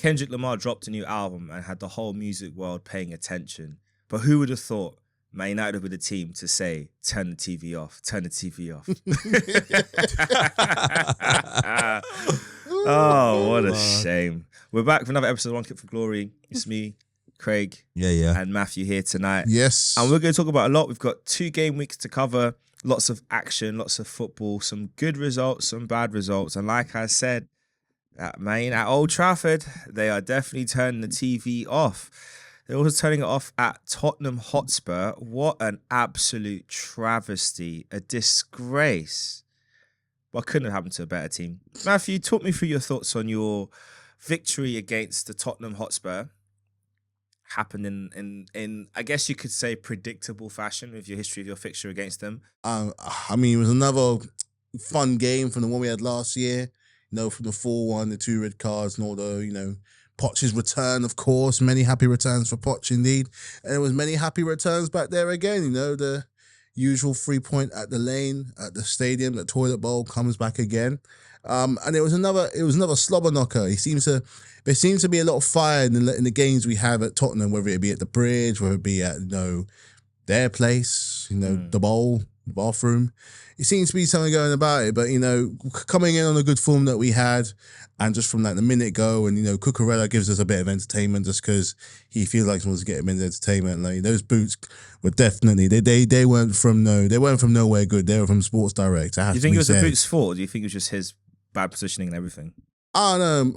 Kendrick Lamar dropped a new album and had the whole music world paying attention. But who would have thought Man United would be the team to say, turn the TV off, turn the TV off. Oh, what a shame. We're back for another episode of One Kick for Glory. It's me, Craig, and Matthew here tonight. Yes. And we're going to talk about a lot. We've got 2 game weeks to cover, lots of action, lots of football, some good results, some bad results. And like I said, at Old Trafford, they are definitely turning the TV off. They're also turning it off at Tottenham Hotspur. What an absolute travesty, a disgrace. What couldn't have happened to a better team? Matthew, talk me through your thoughts on your victory against the Tottenham Hotspur. Happened in I guess you could say, predictable fashion with your history of your fixture against them. I mean, it was another fun game from the one we had last year. You know, from the 4-1, the 2 red cards, and all the, Poch's return, of course. Many happy returns for Poch, indeed. And there was many happy returns back there again. The usual 3-point at the lane, at the stadium, the toilet bowl comes back again. And it was another slobber knocker. There seems to be a lot of fire in the games we have at Tottenham, whether it be at the Bridge, whether it be at, their place, the bowl, the bathroom. It seems to be something going about it, but, coming in on a good form that we had, and just from the minute go, and, Cucurella gives us a bit of entertainment just because he feels like someone's getting him into entertainment. Like, those boots were definitely, they weren't from nowhere good. They were from Sports Direct. Do you think it was the boots' fault, or do you think it was just his bad positioning and everything? I don't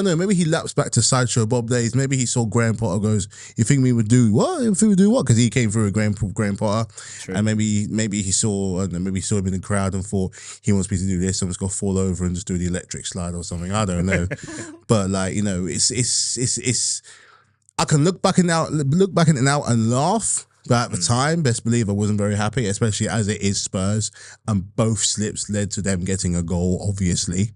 know. Maybe he lapsed back to Sideshow Bob days. Maybe he saw Graham Potter goes, "You think we would do what? You think we would do what?" Because he came through with Graham Potter, True. And maybe he saw, maybe he saw him in the crowd and thought he wants me to do this. I'm just gonna fall over and just do the electric slide or something. I don't know, but it's. I can look back and out and laugh. But at the time, best believe I wasn't very happy, especially as it is Spurs, and both slips led to them getting a goal, obviously.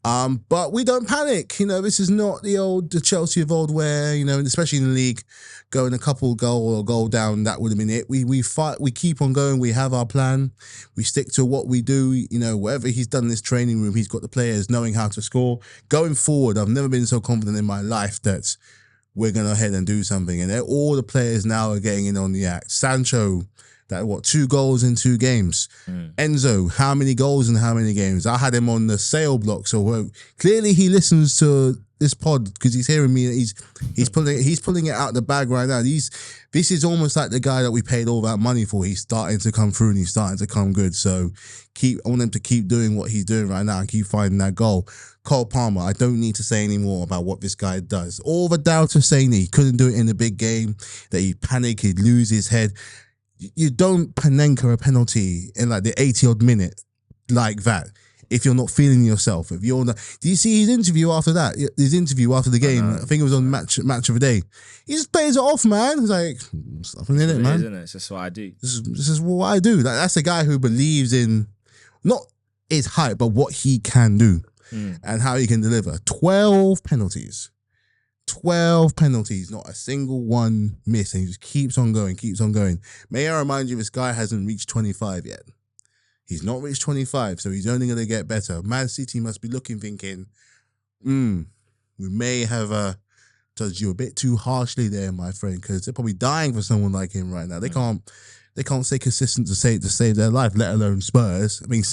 But we don't panic. This is not the Chelsea of old where, especially in the league, going a goal down, that would have been it. We fight, we keep on going, we have our plan, we stick to what we do. Whatever he's done in this training room, he's got the players knowing how to score. Going forward, I've never been so confident in my life that we're going to head and do something. And all the players now are getting in on the act. Sancho, 2 goals in 2 games. Enzo, how many goals in how many games? I had him on the sale block. So clearly he listens to this pod because he's hearing me. He's pulling it out the bag right now. This is almost like the guy that we paid all that money for. He's starting to come through and he's starting to come good. So I want him to keep doing what he's doing right now and keep finding that goal. Cole Palmer, I don't need to say any more about what this guy does. All the doubt of saying that he couldn't do it in the big game, that he'd panic, he'd lose his head. You don't Panenka a penalty in the 80-odd minute like that if you're not feeling yourself. If you're not, do you see his interview after that? His interview after the game, I think it was on match of the day. He just plays it off, man. He's like, there's nothing in it, man. Isn't it? It's just what I do. This is what I do. That's a guy who believes in not his height, but what he can do and how he can deliver. 12 penalties. 12 penalties, not a single one miss, and he just keeps on going. May I remind you, this guy hasn't reached 25 yet. He's not reached 25, so he's only going to get better. Man City must be thinking, we may have judged you a bit too harshly there, my friend, because they're probably dying for someone like him right now. They can't stay consistent to save their life, let alone Spurs. I mean,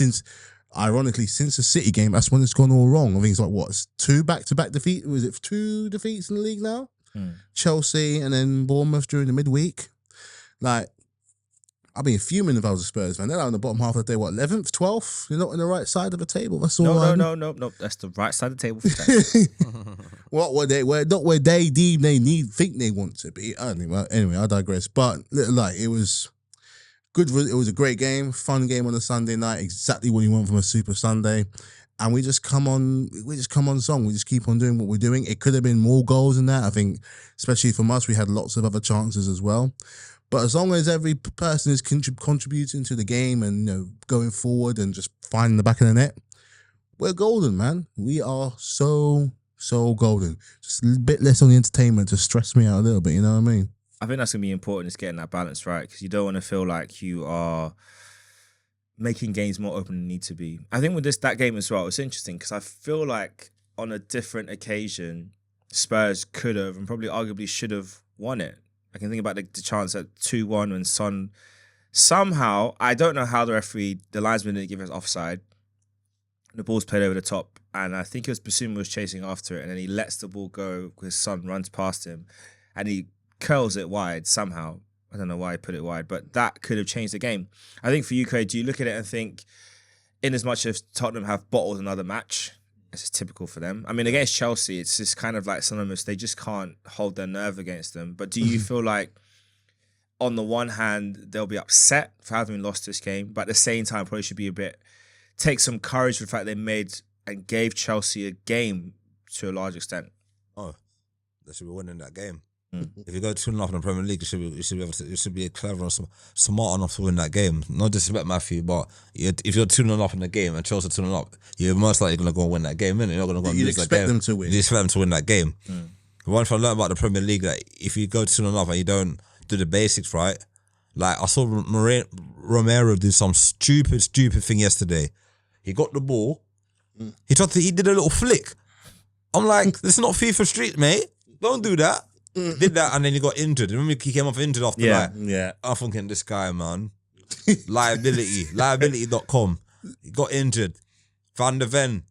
ironically, since the City game, that's when it's gone all wrong. I think it's 2 back-to-back defeats? Was it 2 defeats in the league now? Chelsea and then Bournemouth during the midweek. I'd be fuming if I was a Spurs fan. They're on the bottom half of the day, 11th, 12th? You're not on the right side of the table. That's all. No. That's the right side of the table for that. What were they? Not where they deem they think they want to be. Anyway, I digress. But it was good. It was a great game, fun game on a Sunday night. Exactly what you want from a Super Sunday. And we just come on song. We just keep on doing what we're doing. It could have been more goals than that. I think, especially from us, we had lots of other chances as well. But as long as every person is contributing to the game and going forward and just finding the back of the net, we're golden, man. We are so golden. Just a bit less on the entertainment to stress me out a little bit. You know what I mean? I think that's gonna be important, is getting that balance right, because you don't want to feel like you are making games more open than need to be. I think with that game as well, it's interesting because I feel like on a different occasion, Spurs could have and probably arguably should have won it. I can think about the chance at 2-1 when Son somehow, I don't know how the linesman didn't give us offside. The ball's played over the top, and I think it was Basuma was chasing after it, and then he lets the ball go because Son runs past him, and he curls it wide somehow. I don't know why he put it wide, but that could have changed the game. I think for you, Craig, do you look at it and think, in as much as Tottenham have bottled another match, this is typical for them. I mean, against Chelsea, it's just kind of like synonymous. They just can't hold their nerve against them. But do you feel like, on the one hand, they'll be upset for having lost this game, but at the same time, probably should be take some courage for the fact they made and gave Chelsea a game to a large extent? Oh, they should be winning that game. If you go 2-0 in the Premier League, you should be clever and smart enough to win that game. No disrespect, Matthew, but if you're 2-0 in the game and Chelsea 2-0, you're most likely going to go and win that game, innit? You're not going to go and lose that game. You'd expect them to win. You expect them to win that game. One thing I learned about the Premier League, that if you go 2-0 and you don't do the basics right, like I saw Romero do some stupid thing yesterday. He got the ball. He did a little flick. I'm like, this is not FIFA Street, mate. Don't do that. Did that and then he got injured. Remember he came off injured after that? Yeah. I'm thinking, this guy, man. Liability.com. He got injured. Van der Ven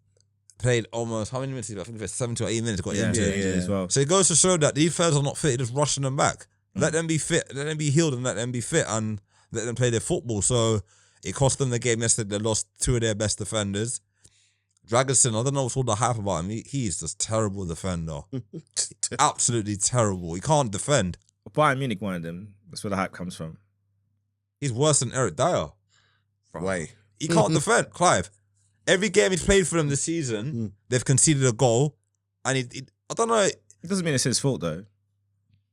played almost, how many minutes? I think it was 7 to 8 minutes, got injured. As well. So it goes to show that these fellas are not fit, you're just rushing them back. Let them be fit, let them be healed and let them be fit and let them play their football. So it cost them the game yesterday. They lost 2 of their best defenders. Dragonson, I don't know what's all the hype about him. He's just terrible defender. Absolutely terrible. He can't defend. Bayern Munich wanted him. That's where the hype comes from. He's worse than Eric Dyer. Way. He can't defend. Clive, every game he's played for them this season, they've conceded a goal. And I don't know. It doesn't mean it's his fault, though.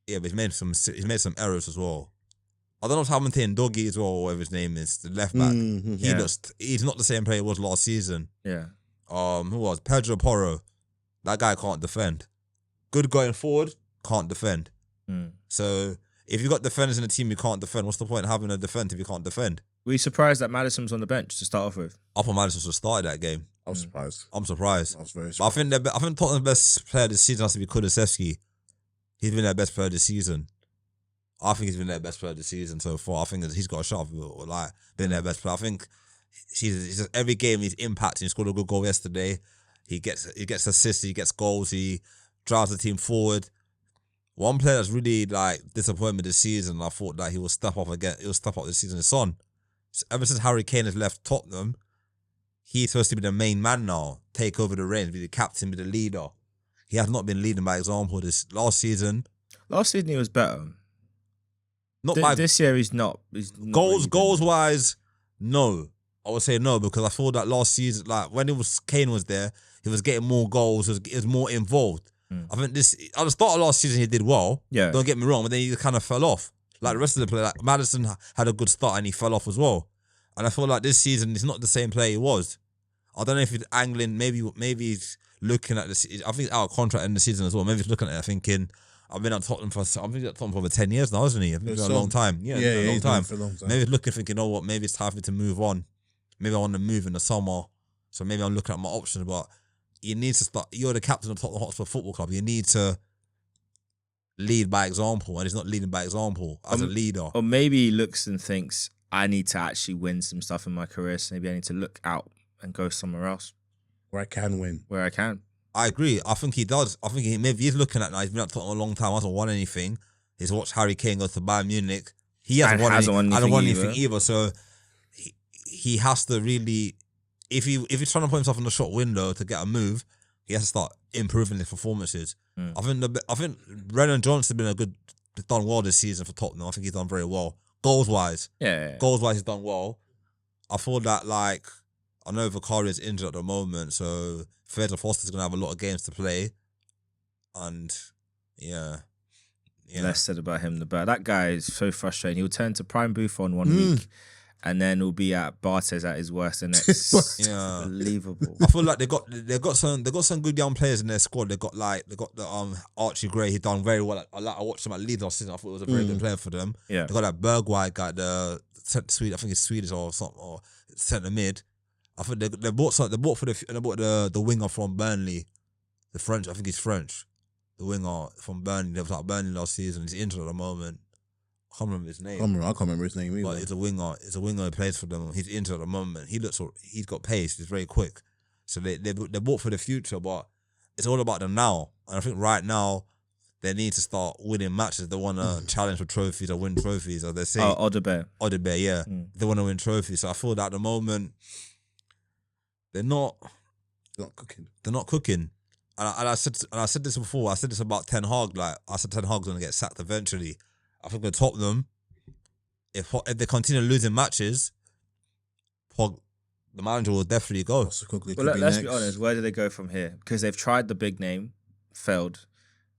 Yeah, but he's made some errors as well. I don't know what's happened to Ndogi as well, or whatever his name is, the left back. He's not the same player he was last season. Yeah. Who was? Pedro Porro. That guy can't defend. Good going forward, can't defend. So if you've got defenders in the team who can't defend, what's the point of having a defense if you can't defend? Were you surprised that Madison was on the bench to start off with? I thought Madison should have started that game. I was surprised. I'm surprised. I was very But surprised. I think Tottenham's best player this season has to be Kulusevski. He's been their best player this season. I think he's been their best player this season so far. I think that he's got a shot of like being their best player. I think he's just, every game he's impacting. He scored a good goal yesterday. He gets assists. He gets goals. He drives the team forward. One player that's really like disappointed me this season, I thought that he will step up again. He'll step up this season. Is Son. Ever since Harry Kane has left Tottenham, he's supposed to be the main man now. Take over the reins, be the captain, be the leader. He has not been leading by example this last season. Last season he was better. This year he's not. Goals wise, no. I would say no, because I thought that last season, like when Kane was there, he was getting more goals. He was more involved. I think at the start of last season he did well. Yeah. Don't get me wrong, but then he kind of fell off. Like the rest of the players, like Madison had a good start and he fell off as well. And I feel like this season he's not the same player he was. I don't know if he's angling. Maybe he's looking at this. I think he's out of contract in the season as well. Maybe he's looking at it thinking, I've been at Tottenham for over 10 years now, isn't he? I've been for a long time. Yeah, a long time. For a long time. Maybe he's looking, thinking, you know what? Maybe it's time for me to move on. Maybe I want to move in the summer. So maybe I'm looking at my options. But you need to start. You're the captain of Tottenham Hotspur Football Club. You need to lead by example, and he's not leading by example as a leader. Or maybe he looks and thinks, I need to actually win some stuff in my career, so maybe I need to look out and go somewhere else. Where I can win. Where I can. I agree. I think he does. I think maybe he's looking at now. He's been at Tottenham a long time. Hasn't won anything. He's watched Harry Kane go to Bayern Munich. He hasn't won anything either. So he has to really, if he's trying to put himself in the short window to get a move, he has to start improving his performances. I think Brennan Johnson's done well this season for Tottenham. I think he's done very well. Goals wise, he's done well. I thought that I know Vicaria's injured at the moment, so Fred Foster's gonna have a lot of games to play, and less said about him the better. That guy is so frustrating. He'll turn to Prime Buffon one week, and then he'll be at Bartes at his worst the next. Unbelievable. I feel like they got some good young players in their squad. They got the Archie Gray. He done very well. I watched him at Leeds last season. I thought he was a very good player for them. Yeah. They got that Bergwijn guy, the Swede. I think he's Swedish or something, or centre mid. I think they bought the winger from Burnley. the French. I think he's French. The winger from Burnley. They was at Burnley last season. He's injured at the moment. I can't remember his name. I can't remember his name either. But it's a winger. It's a winger who plays for them. He's injured at the moment. He's got pace. He's very quick. So they bought for the future, but it's all about them now. And I think right now they need to start winning matches. They want to challenge for trophies or win trophies, as they say. Odebear, yeah. They want to win trophies. So I feel that at the moment they're not cooking. They're not cooking. And I said this before. I said this about Ten Hag. Like I said, Ten Hag's gonna get sacked eventually. I think with Tottenham, if they continue losing matches, the manager will definitely go. Well, let's be honest. Where do they go from here? Because they've tried the big name, failed.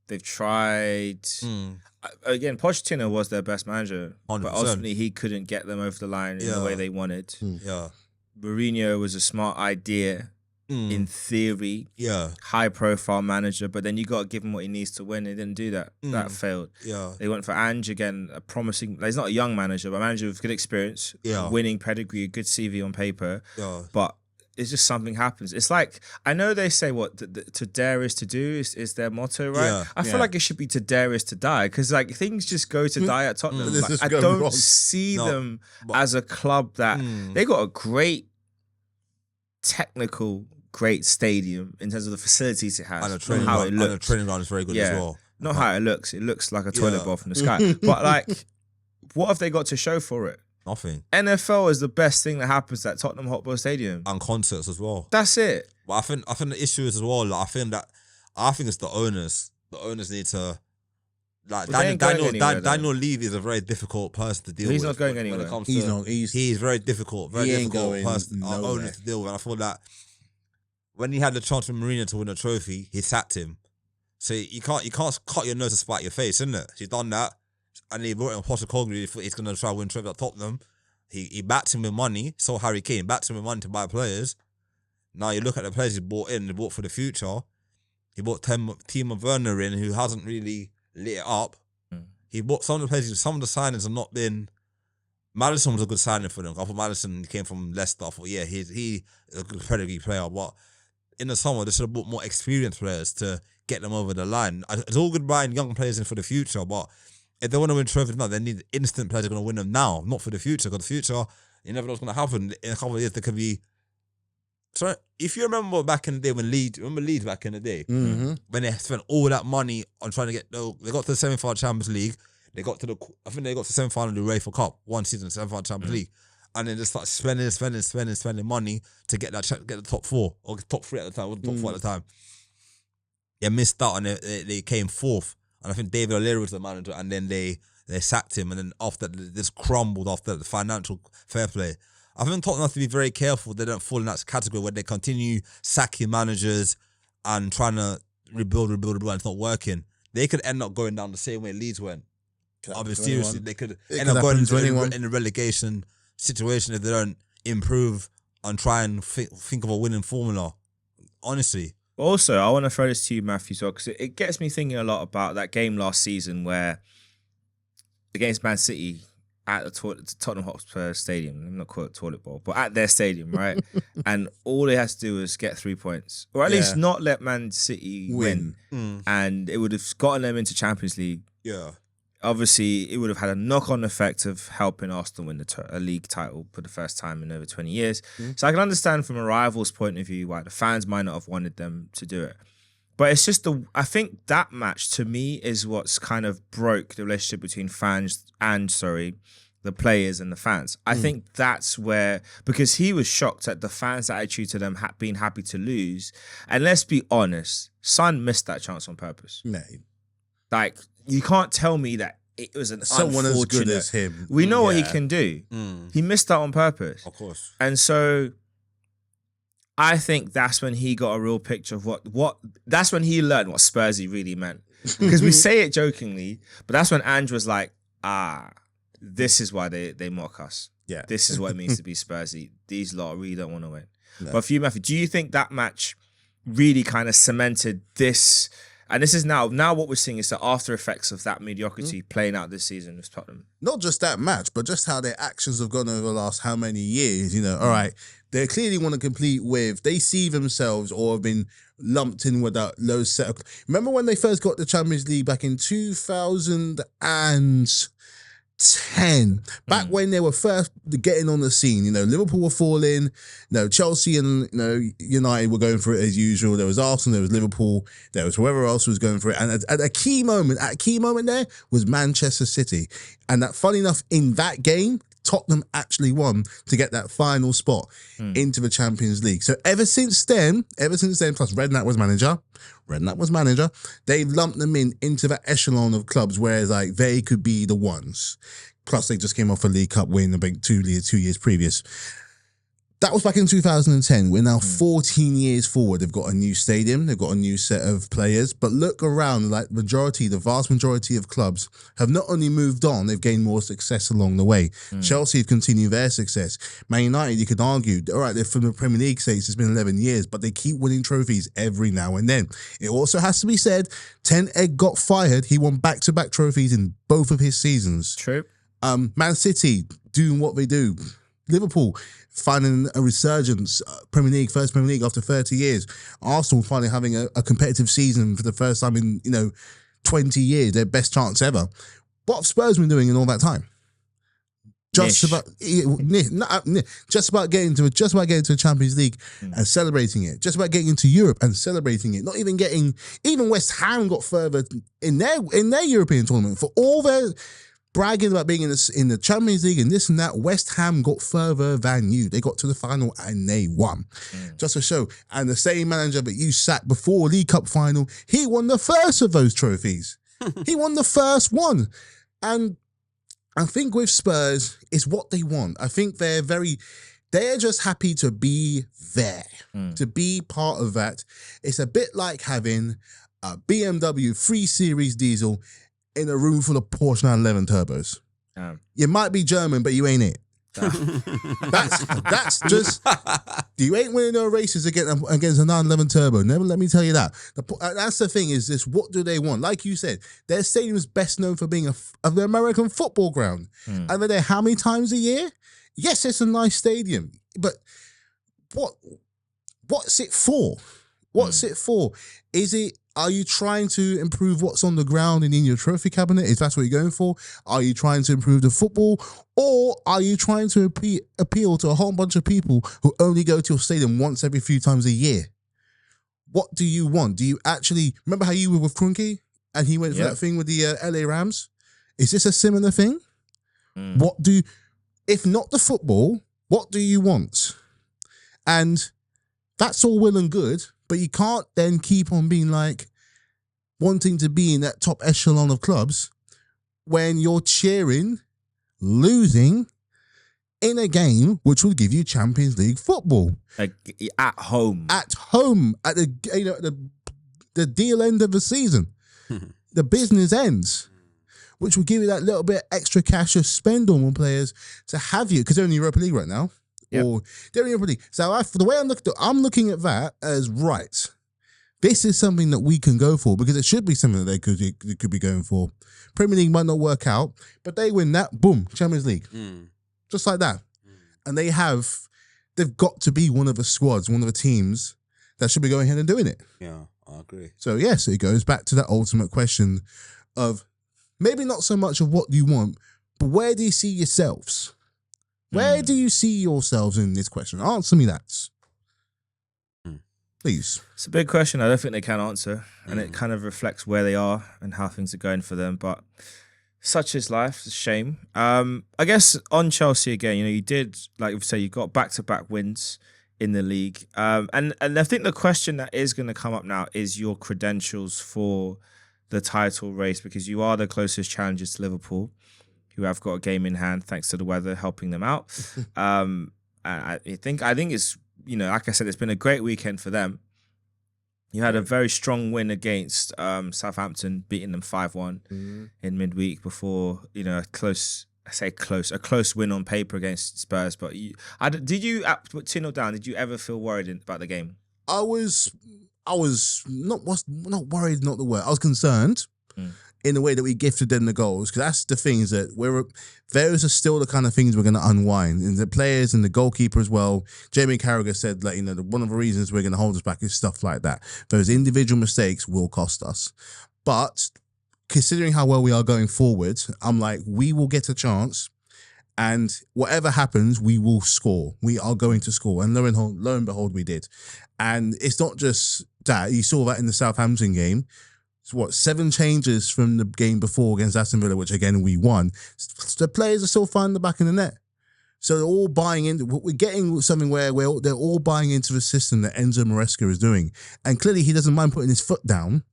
They've tried again. Pochettino was their best manager, 100%. but ultimately he couldn't get them over the line in the way they wanted. Yeah, Mourinho was a smart idea in theory. Yeah, high profile manager, but then you got to give him what he needs to win. He didn't do that. That failed. Yeah, they went for Ange again, a promising. He's not a young manager, but a manager with good experience. Yeah, winning pedigree, a good CV on paper. Yeah, but it's just something happens. It's like, I know they say what to dare is to do is their motto, right? Yeah. I feel like it should be to dare is to die, because like things just go to die at Tottenham. Like, I don't see them as a club that they got a great technical, great stadium in terms of the facilities it has, and a training how ground, it looks. and a training ground is very good as well. Not how it looks. It looks like a toilet bowl from the sky. But like, what have they got to show for it? Nothing. NFL is the best thing that happens at Tottenham Hotspur Stadium, and concerts as well. That's it. But I think the issue is as well. Like, I think it's the owners. The owners need to. Like Daniel Levy is a very difficult person to deal with. He's not going anywhere. He's very difficult. Very difficult person. Owners to deal with. And I feel that when he had the chance for Mourinho to win a trophy, he sacked him. So you can't cut your nose to spite your face, isn't it? He's done that. And he brought in Postecoglou. He's going to try to win trophy at Tottenham. He backed him with money. So Harry Kane backed him with money to buy players. Now you look at the players he bought in. He bought for the future. He bought Timo Werner in, who hasn't really lit it up. He bought some of the players. Some of the signings have not been. Madison was a good signing for them. I thought Madison came from Leicester. I thought, yeah, he is a good pedigree player. But in the summer, they should have bought more experienced players to get them over the line. It's all good buying young players in for the future, but if they want to win trophies now, they need instant players who are going to win them now, not for the future. Because the future, you never know what's going to happen. In a couple of years, there could be. So if you remember back in the day when Leeds back in the day, when they spent all that money on trying to get, they got to the semi-final Champions League. They got to I think they got to the semi-final of the UEFA Cup, one season, semi-final Champions League, and then they start spending money to get the top four or top three at the time, or top four at the time. They missed out and they came fourth. And I think David O'Leary was the manager, and then they sacked him, and then after this crumbled after the financial fair play. I think Tottenham have to be very careful they don't fall in that category where they continue sacking managers and trying to rebuild, and it's not working. They could end up going down the same way Leeds went. I mean, seriously, they could end up going in a relegation situation if they don't improve and try and think of a winning formula. Honestly. Also, I want to throw this to you, Matthew, as well, because it gets me thinking a lot about that game last season where, against Man City at the Tottenham Hotspur Stadium, I'm not calling it toilet bowl, but at their stadium, right? And all they had to do was get 3 points, or at least not let Man City win. And it would have gotten them into Champions League. Yeah. Obviously, it would have had a knock-on effect of helping Arsenal win a league title for the first time in over 20 years. So I can understand from a rival's point of view why the fans might not have wanted them to do it. But it's just I think that match, to me, is what's kind of broke the relationship between fans and, the players and the fans. I think that's where, because he was shocked at the fans' attitude to them being happy to lose. And let's be honest, Son missed that chance on purpose. No. Like, you can't tell me that it was an someone as good as him. We know what he can do. He missed that on purpose. Of course. And so I think that's when he got a real picture of what that's when he learned what Spursy really meant. Because we say it jokingly, but that's when Ange was like, this is why they mock us. Yeah. This is what it means to be Spursy. These lot really don't want to win. No. But for you, Matthew, do you think that match really kind of cemented this? And this is now what we're seeing is the after effects of that mediocrity playing out this season with Tottenham. Not just that match, but just how their actions have gone over the last how many years. You know, all right, They clearly want to compete with. They see themselves or have been lumped in with that low set of. Remember when they first got the Champions League back in 2010, back when they were first getting on the scene. You know, Liverpool were falling. Chelsea and United were going for it as usual. There was Arsenal, there was Liverpool, there was whoever else was going for it. And at a key moment there was Manchester City. And that, funny enough, in that game, Tottenham actually won to get that final spot into the Champions League. So ever since then, plus Redknapp was manager, they lumped them into that echelon of clubs where like they could be the ones. Plus they just came off a League Cup win, I think 2 years previous. That was back in 2010. We're now 14 years forward. They've got a new stadium. They've got a new set of players. But look around, like the vast majority of clubs have not only moved on, they've gained more success along the way. Chelsea have continued their success. Man United, you could argue, all right, they're from the Premier League stage, it's been 11 years, but they keep winning trophies every now and then. It also has to be said, Ten Hag got fired. He won back-to-back trophies in both of his seasons. True. Man City doing what they do. Liverpool finding a resurgence, first Premier League after 30 years. Arsenal finally having a competitive season for the first time in 20 years, their best chance ever. What have Spurs been doing in all that time? Just about getting to the Champions League and celebrating it. Just about getting into Europe and celebrating it. Not even getting. Even West Ham got further in their European tournament for all their bragging about being in the Champions League and this and that. West Ham got further than you. They got to the final and they won. Just to show. And the same manager that you sacked before League Cup final, he won the first of those trophies. He won the first one. And I think with Spurs, it's what they want. I think they're just happy to be there, to be part of that. It's a bit like having a BMW 3 Series diesel in a room full of Porsche 911 turbos. You might be German, but you ain't it. That's just, you ain't winning no races against a 911 turbo. Never let me tell you that. That's the thing, is this, what do they want? Like you said, their stadium is best known for being of the American football ground. And they're there how many times a year? Yes, it's a nice stadium, but what's it for? What's it for? Are you trying to improve what's on the ground and in your trophy cabinet? Is that what you're going for? Are you trying to improve the football? Or are you trying to appeal to a whole bunch of people who only go to your stadium once every few times a year? What do you want? Do you actually... Remember how you were with Kroenke and he went for that thing with the LA Rams? Is this a similar thing? If not the football, what do you want? And that's all well and good, but you can't then keep on being like wanting to be in that top echelon of clubs when you're cheering, losing in a game which will give you Champions League football. Like, at home. At home. At the deal end of the season. The business ends. Which will give you that little bit extra cash to spend on players to have you, because they're in the Europa League right now. Yep. Or they're in the Europa League. So the way I'm looking at that as, right, this is something that we can go for, because it should be something that they could be going for. Premier League might not work out, but they win that, boom, Champions League. Just like that. And they've got to be one of the squads, one of the teams that should be going ahead and doing it. Yeah, I agree. So yes, it goes back to that ultimate question of maybe not so much of what you want, but where do you see yourselves? Where do you see yourselves in this question? Answer me that. Please. It's a big question. I don't think they can answer. And it kind of reflects where they are and how things are going for them. But such is life. It's a shame. I guess on Chelsea again, you did, like we say, you got back-to-back wins in the league. And I think the question that is going to come up now is your credentials for the title race, because you are the closest challengers to Liverpool, who have got a game in hand thanks to the weather helping them out. I think it's, like I said, it's been a great weekend for them. You had a very strong win against Southampton, beating them 5-1 in midweek before, a close win on paper against Spurs. But did you, at 2-0 down, did you ever feel worried about the game? I was not worried, not the word. I was concerned. in the way that we gifted them the goals, because that's the things that those are still the kind of things we're going to unwind. And the players and the goalkeeper as well. Jamie Carragher said, like, one of the reasons we're going to hold us back is stuff like that. Those individual mistakes will cost us. But considering how well we are going forward, I'm like, we will get a chance. And whatever happens, we will score. We are going to score. And lo and behold, we did. And it's not just that. You saw that in the Southampton game. It's 7 changes from the game before against Aston Villa, which again, we won. The players are still finding the back of the net. So they're all buying in. We're getting something where they're all buying into the system that Enzo Maresca is doing. And clearly he doesn't mind putting his foot down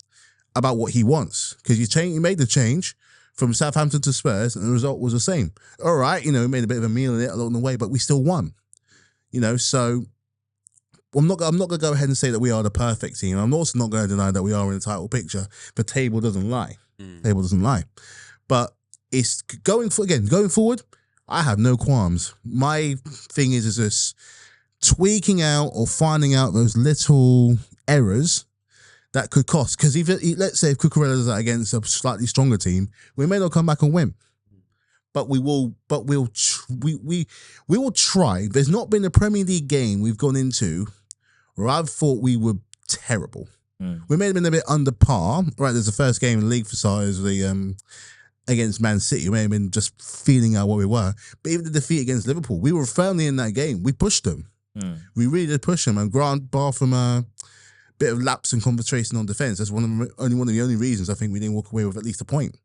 about what he wants. Because he made the change from Southampton to Spurs, and the result was the same. All right, we made a bit of a meal in it along the way, but we still won. So I'm not going to go ahead and say that we are the perfect team. I'm also not going to deny that we are in the title picture. The table doesn't lie. Table doesn't lie. But it's going forward, I have no qualms. My thing is this tweaking out or finding out those little errors that could cost. Because let's say if Cucurella does that against a slightly stronger team, we may not come back and win. But we will try. There's not been a Premier League game we've gone into where I've thought we were terrible. We may have been a bit under par. Right, there's the first game in the league for starters, against Man City. We may have been just feeling out what we were. But even the defeat against Liverpool, we were firmly in that game. We pushed them. We really did push them. And Grant, bar from a bit of lapse and concentration on defence, that's only one of the only reasons I think we didn't walk away with at least a point.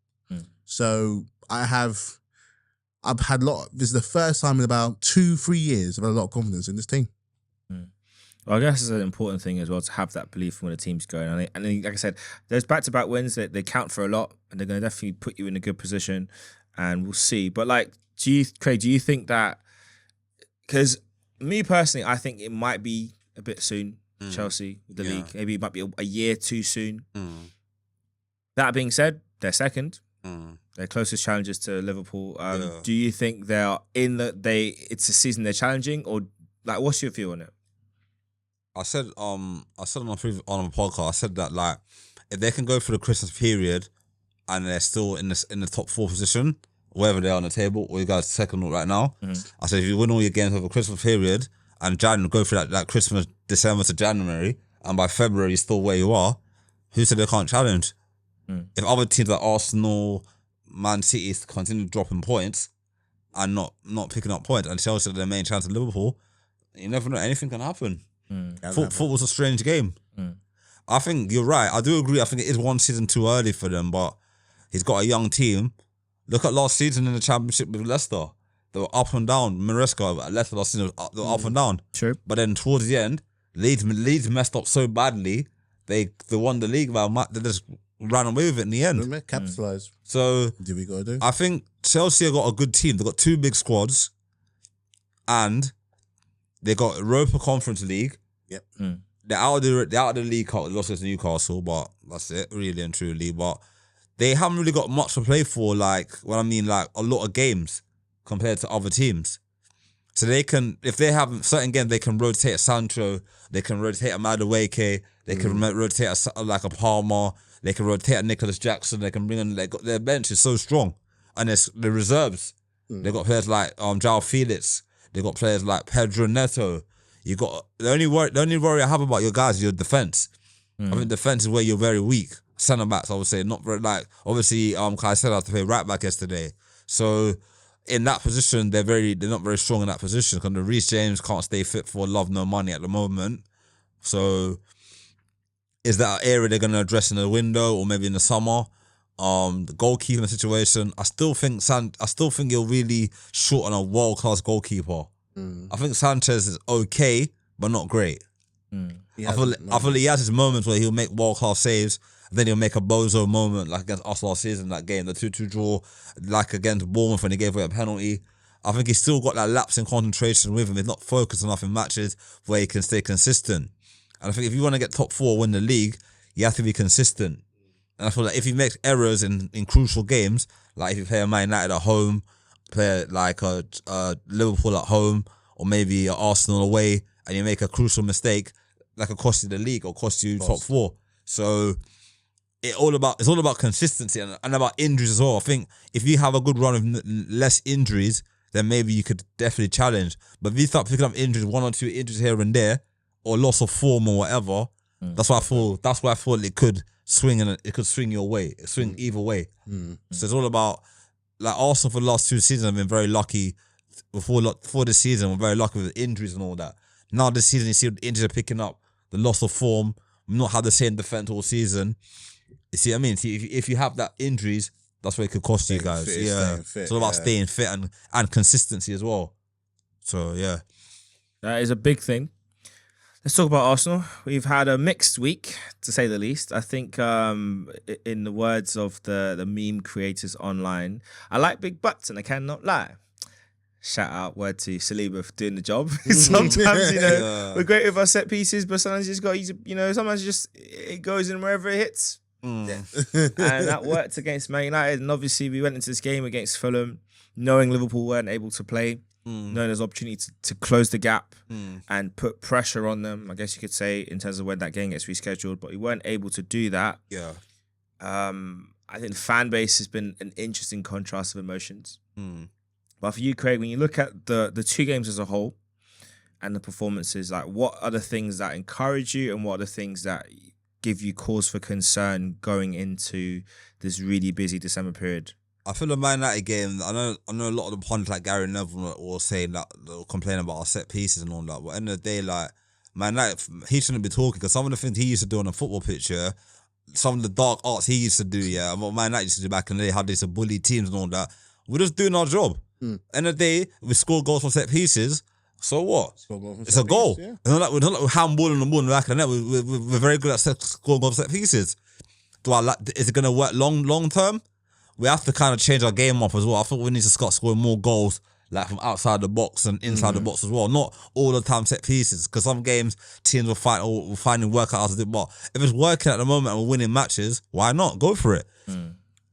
So I've had this is the first time in about 2-3 years I've had a lot of confidence in this team. Well, I guess it's an important thing as well to have that belief when the team's going. And like I said, those back-to-back wins, they count for a lot, and they're going to definitely put you in a good position, and we'll see. But Craig, do you think that, because me personally, I think it might be a bit soon, Chelsea, with the league. Maybe it might be a year too soon. That being said, they're second. They're closest challengers to Liverpool. Do you think they are it's a season they're challenging, or like, what's your view on it? I said on a podcast, I said that, like, if they can go through the Christmas period and they're still in the top 4 position, wherever they are on the table, or you guys second right now, I said if you win all your games over the Christmas period and go through that Christmas, December to January, and by February you're still where you are, who said they can't challenge? If other teams like Arsenal, Man City continue dropping points and not picking up points, and Chelsea are their main chance at Liverpool, you never know, anything can happen. Football's a strange game. I think you're right. I do agree. I think it is one season too early for them, but he's got a young team. Look at last season in the Championship with Leicester. They were up and down. Maresca at Leicester last season, they were up and down. True. But then towards the end, Leeds messed up so badly, they won the league, they just ran away with it in the end. Capitalised. So did we go do? I think Chelsea have got a good team. They've got 2 big squads, and they got Europa Conference League. Yep. They're out of the league. Lost to Newcastle, but that's it, really and truly. But they haven't really got much to play for. Like, what I mean, like a lot of games compared to other teams. So they can, if they have certain games, they can rotate a Sancho, they can rotate a Madueke, they can rotate a Palmer, they can rotate a Nicholas Jackson. They can bring in. Their bench is so strong, and it's the reserves. They got players like João Felix. They got players like Pedro Neto. You got the only worry I have about your guys is your defense. I think defense is where you're very weak. Centre backs, I would say, not very, like, obviously Kai said I have to play right back yesterday. So in that position, they're not very strong in that position because Reece James can't stay fit for love nor money at the moment. So is that an area they're going to address in the window or maybe in the summer? The goalkeeping situation, I still think you're really short on a world-class goalkeeper. I think Sanchez is okay, but not great. I feel he has his moments where he'll make world-class saves, then he'll make a bozo moment like against us last season, that game, the 2-2 draw, like against Bournemouth when he gave away a penalty. I think he's still got that lapse in concentration with him. He's not focused enough in matches where he can stay consistent. And I think if you want to get top 4, win the league, you have to be consistent. And I feel like if he makes errors in crucial games, like if you play a Man United at home, play like a Liverpool at home, or maybe Arsenal away, and you make a crucial mistake, that could cost you the league or cost you top 4. So it's all about consistency and about injuries as well. I think if you have a good run of less injuries, then maybe you could definitely challenge. But if you start picking up injuries, 1 or 2 injuries here and there, or loss of form or whatever, that's why I thought it could swing and it could swing your way, swing either way. So it's all about, like, Arsenal for the last 2 seasons have been very lucky. Before this season, we're very lucky with injuries and all that. Now this season, you see the injuries are picking up, the loss of form. We've not had the same defense all season. You see what I mean? See, if you have that injuries, that's what it could cost you guys. It's all about staying fit and consistency as well. So yeah, that is a big thing. Let's talk about Arsenal. We've had a mixed week, to say the least. I think, in the words of the meme creators online, I like big butts and I cannot lie. Shout out word to Saliba for doing the job. Sometimes, we're great with our set pieces, but sometimes you just got to, sometimes it goes in wherever it hits. And that worked against Man United. And obviously, we went into this game against Fulham, knowing Liverpool weren't able to play, knowing there's opportunity to close the gap and put pressure on them, I guess you could say, in terms of when that game gets rescheduled. But we weren't able to do that. Yeah. I think the fan base has been an interesting contrast of emotions. But for you, Craig, when you look at the 2 games as a whole and the performances, like, what are the things that encourage you and what are the things that give you cause for concern going into this really busy December period? I feel the Man United game, I know a lot of the pundits like Gary Neville were saying that, they'll complain about our set pieces and all that, but at the end of the day, like, Man United, he shouldn't be talking, because some of the things he used to do on a football pitch, some of the dark arts he used to do, and what Man United used to do back in the day, how they used to bully teams and all that, we're just doing our job. End of the day, we score goals from set pieces. So what? It's a goal. Yeah. We're not like handballing the ball in the back of the net. We're very good at scoring goals from set pieces. Is it going to work long term? We have to kind of change our game up as well. I thought we need to start scoring more goals, like, from outside the box and inside the box as well. Not all the time set pieces, because some games teams will finding workouts to do. But if it's working at the moment and we're winning matches, why not? Go for it.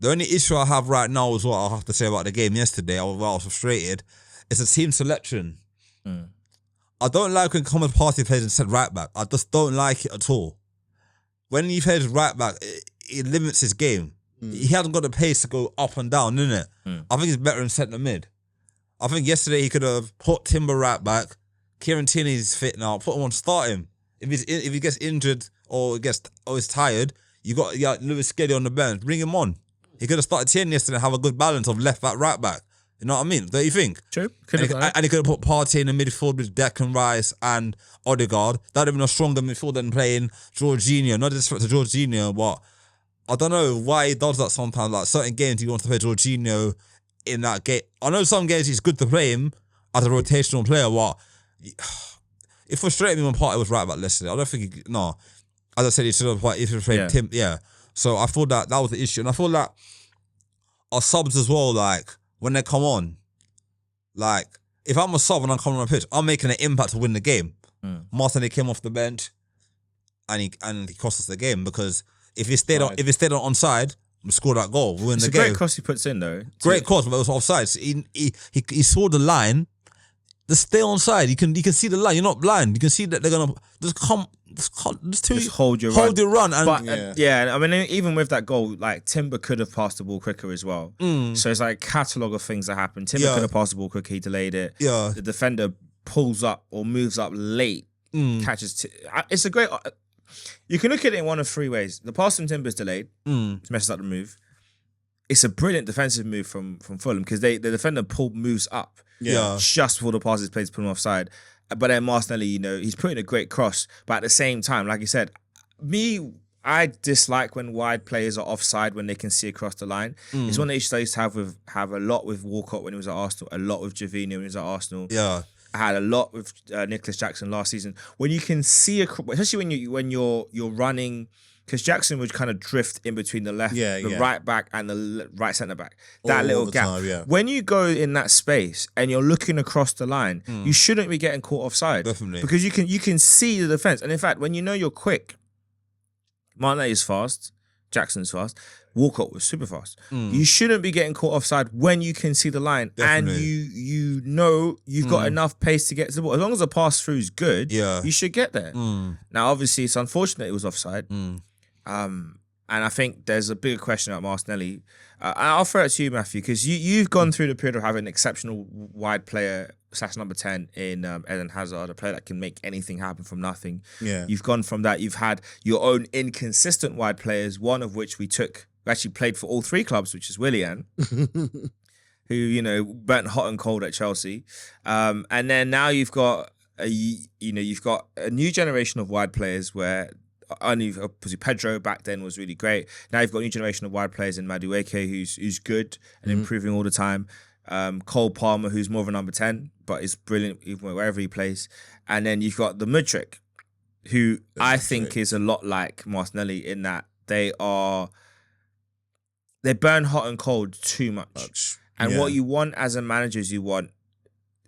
The only issue I have right now is what I have to say about the game yesterday. I was frustrated. It's a team selection. I don't like when Thomas Partey plays instead right back. I just don't like it at all. When he plays right back, it limits his game. He hasn't got the pace to go up and down, innit? I think he's better in centre mid. I think yesterday he could have put Timber right back. Kieran Tierney's fit now. Put him on, start him. If he gets injured or is tired, you got Lewis Skelly on the bench. Bring him on. He could have started Tierney yesterday and have a good balance of left back, right back. You know what I mean? Don't you think? True. And he could have put Partey in the midfield with Declan Rice and Odegaard. That would have been a stronger midfield than playing Jorginho. Not disrespect to Jorginho, but I don't know why he does that sometimes. Like, certain games he wants to play Jorginho in that game. I know some games he's good to play him as a rotational player, but it frustrated me when Partey was right back yesterday. I don't think as I said, he should have played Tim. Yeah. So I thought that was the issue. And I thought that our subs as well, like, when they come on, like, if I'm a sub and I'm coming on the pitch, I'm making an impact to win the game. Martinelli came off the bench and he cost us the game, because if he stayed on onside, we scored that goal. We win the game. It's a great cross he puts in, though. Great cross, but it was offside. So he saw the line. Just stay onside. You can see the line. You're not blind. You can see that they're gonna just hold your run. And I mean, even with that goal, like, Timber could have passed the ball quicker as well. So it's like a catalogue of things that happened. Timber could have passed the ball quicker. He delayed it. Yeah. The defender pulls up or moves up late, catches. It's a great. You can look at it in one of 3 ways. The pass from Timber's delayed. It messes up the move. It's a brilliant defensive move from Fulham, because the defender moves up. Just before the pass is played to put him offside. But then Martinelli, he's putting a great cross. But at the same time, like you said, I dislike when wide players are offside when they can see across the line. It's one of the issues I used to have a lot with Walcott when he was at Arsenal, a lot with Jovino when he was at Arsenal. Yeah. I had a lot with Nicholas Jackson last season. When you can see, especially when you're running, because Jackson would kind of drift in between the left, right back and the right centre back. That little gap. Time, when you go in that space and you're looking across the line, you shouldn't be getting caught offside. Definitely. Because you can see the defence. And in fact, when you know you're quick, Martinelli is fast, Jackson's fast, Walcott was super fast. You shouldn't be getting caught offside when you can see the line. Definitely. And you know you've got enough pace to get to the ball. As long as the pass through is good, you should get there. Now, obviously, it's unfortunate it was offside. And I think there's a bigger question about Martinelli. I'll throw it to you, Matthew, because you've gone through the period of having an exceptional wide player / number 10 in Eden Hazard, a player that can make anything happen from nothing. Yeah. You've gone from that. You've had your own inconsistent wide players, one of which we actually played for all three clubs, which is Willian, who, burnt hot and cold at Chelsea. And then now you've got you've got a new generation of wide players where only Pedro back then was really great. Now you've got a new generation of wide players in Madueke who's good and improving all the time. Cole Palmer, who's more of a number 10, but is brilliant even wherever he plays. And then you've got the Mudryk, who I think is a lot like Martinelli in that they burn hot and cold too much. And what you want as a manager is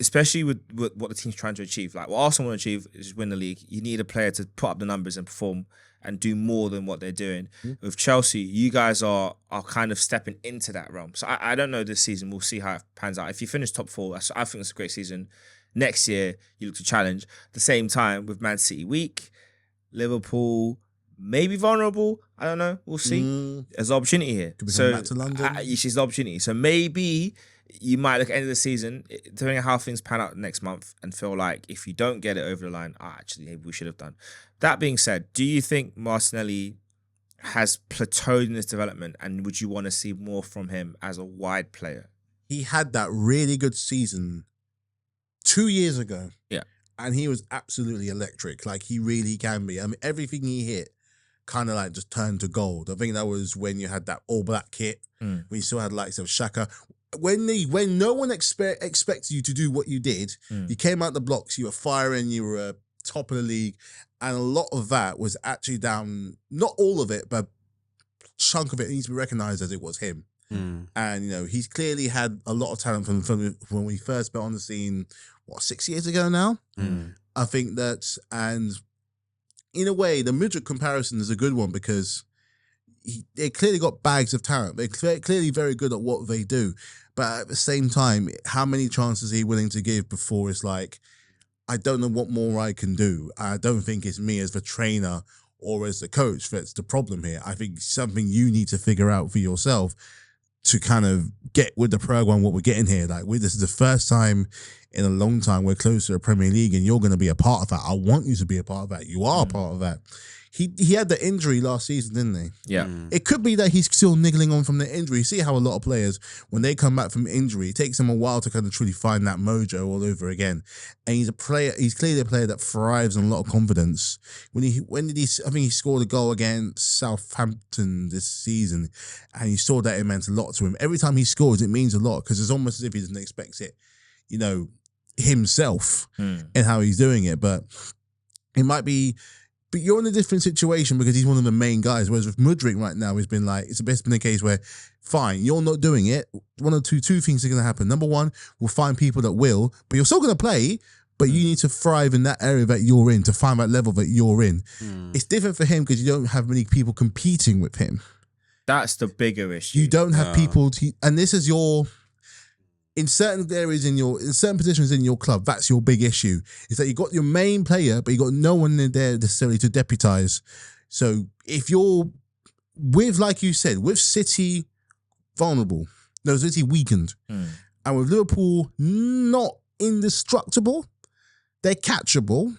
especially with what the team's trying to achieve. Like what Arsenal want to achieve is win the league. You need a player to put up the numbers and perform and do more than what they're doing. With Chelsea, you guys are kind of stepping into that realm. So I don't know this season. We'll see how it pans out. If you finish top 4, I think it's a great season. Next year, you look to challenge. At the same time, with Man City weak, Liverpool maybe vulnerable. I don't know. We'll see. There's an opportunity here. Could be coming back to London. She's the opportunity. So maybe you might look at the end of the season, depending on how things pan out next month, and feel like if you don't get it over the line, actually, maybe we should have done. That being said, do you think Martinelli has plateaued in his development, and would you want to see more from him as a wide player? He had that really good season 2 years ago. Yeah. And he was absolutely electric. Like, he really can be. I mean, everything he hit kind of like just turned to gold. I think that was when you had that all black kit, when you still had likes of Xhaka. When no one expects you to do what you did, you came out the blocks, you were firing, you were top of the league, and a lot of that was actually down, not all of it, but a chunk of it needs to be recognised as it was him. And, he's clearly had a lot of talent from when we first got on the scene, 6 years ago now? I think that, and in a way, the Mudryk comparison is a good one because they clearly got bags of talent. They're clearly very good at what they do. But at the same time, how many chances are you willing to give before it's like, I don't know what more I can do. I don't think it's me as the trainer or as the coach that's the problem here. I think something you need to figure out for yourself to kind of get with the program what we're getting here. Like, this is the first time in a long time we're close to the Premier League and you're going to be a part of that. I want you to be a part of that. You are a part of that. He had the injury last season, didn't he? Yeah. It could be that he's still niggling on from the injury. You see how a lot of players, when they come back from injury, it takes them a while to kind of truly find that mojo all over again. And he's clearly a player that thrives on a lot of confidence. I think he scored a goal against Southampton this season, and you saw that it meant a lot to him. Every time he scores, it means a lot because it's almost as if he doesn't expect it, himself and how he's doing it. But it might be. But you're in a different situation because he's one of the main guys. Whereas with Mudryk right now, it's been a case where, fine, you're not doing it. One or two things are going to happen. Number one, we'll find people that will, but you're still going to play, but you need to thrive in that area that you're in to find that level that you're in. It's different for him because you don't have many people competing with him. That's the bigger issue. You don't have people and this is in certain areas in certain positions in your club, that's your big issue. Is that you got your main player, but you got no one in there necessarily to deputise. So if you're like you said, with City City weakened, and with Liverpool not indestructible, they're catchable.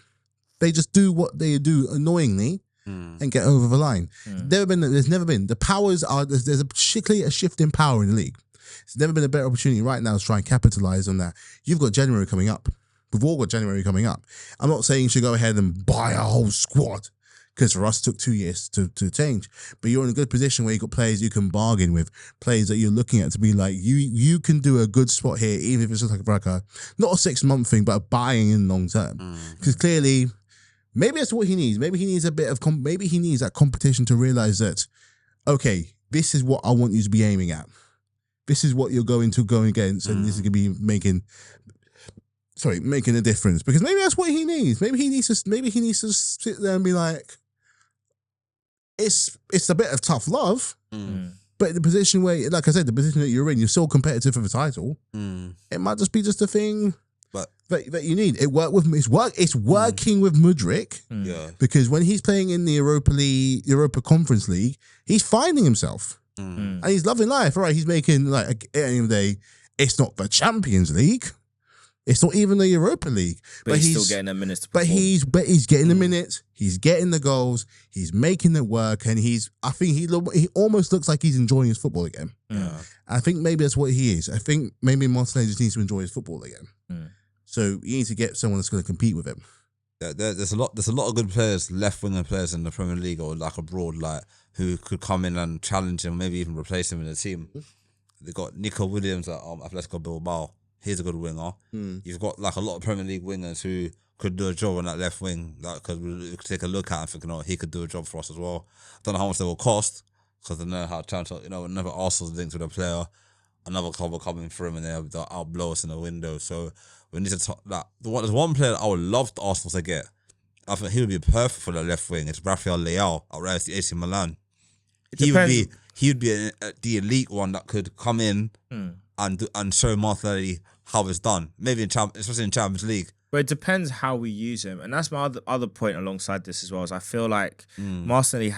They just do what they do annoyingly and get over the line. There's never been. The powers are there's a shift in power in the league. It's never been a better opportunity right now to try and capitalise on that. You've got January coming up. We've all got January coming up. I'm not saying you should go ahead and buy a whole squad because for us it took 2 years to change. But you're in a good position where you've got players you can bargain with, players that you're looking at to be like, you can do a good spot here, even if it's just like a not a 6-month thing, but a buying in long term. Because clearly, maybe that's what he needs. Maybe he needs maybe he needs that competition to realise that, okay, this is what I want you to be aiming at. This is what you're going against, and this is going to be making a difference. Because maybe that's what he needs. Maybe he needs to sit there and be like, it's a bit of tough love, but the position where, like I said, the position that you're in, you're so competitive for the title. It might just be a thing. that you need. It's working with Mudryk. Yeah. Because when he's playing in the Europa Conference League, he's finding himself. And he's loving life. All right, he's making, like, at the end of the day, it's not the Champions League. It's not even the Europa League. But he's still getting the minutes to perform. But he's getting the minutes. He's getting the goals. He's making it work. And I think he almost looks like he's enjoying his football again. Yeah. I think maybe that's what he is. I think maybe Martinelli just needs to enjoy his football again. So you need to get someone that's going to compete with him. There's a lot of good players, left winger players in the Premier League or like abroad, like who could come in and challenge him, maybe even replace him in the team. They got Nico Williams at Atletico Bilbao. He's a good winger. You've got like a lot of Premier League wingers who could do a job on that left wing. Like, cause we could take a look at him thinking, oh, he could do a job for us as well. I don't know how much they will cost because they know how to, whenever Arsenal's linked with a player, another club will come in for him and they'll outblow us in the window. So we need to talk. Like, there's one player that I would love Arsenal to get. I think he would be perfect for the left wing. It's Rafael Leao at AC Milan. He would be the elite one that could come in and show Martinelli how it's done. Maybe especially in Champions League. But it depends how we use him, and that's my other point alongside this as well. Is I feel like Martinelli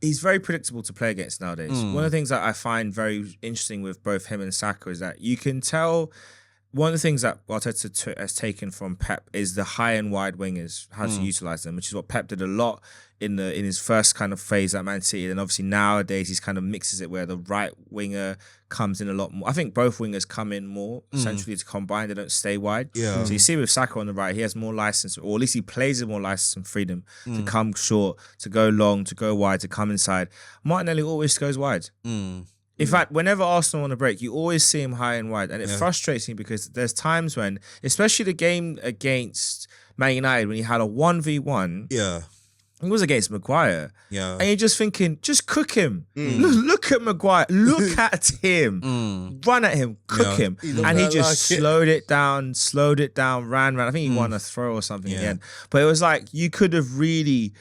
he's very predictable to play against nowadays. One of the things that I find very interesting with both him and Saka is that you can tell. One of the things that Arteta has taken from Pep is the high and wide wingers, how to utilize them, which is what Pep did a lot in his first kind of phase at Man City. And obviously nowadays he's kind of mixes it where the right winger comes in a lot more. I think both wingers come in more essentially to combine. They don't stay wide. Yeah. So you see with Saka on the right, he has more license, or at least he plays with more license and freedom to come short, to go long, to go wide, to come inside. Martinelli always goes wide. In fact, whenever Arsenal on a break, you always see him high and wide. And it frustrates me because there's times when, especially the game against Man United, when he had a 1v1, it was against Maguire. And you're just thinking, just cook him. Look at Maguire. Look at him. Run at him. Cook him. And he just slowed it down, ran. I think he won a throw or something again. But it was like, you could have really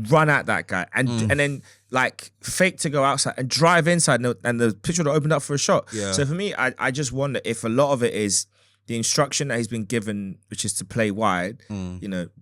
run at that guy and then like fake to go outside and drive inside and the pitch would have opened up for a shot. So for me, I just wonder if a lot of it is the instruction that he's been given, which is to play wide,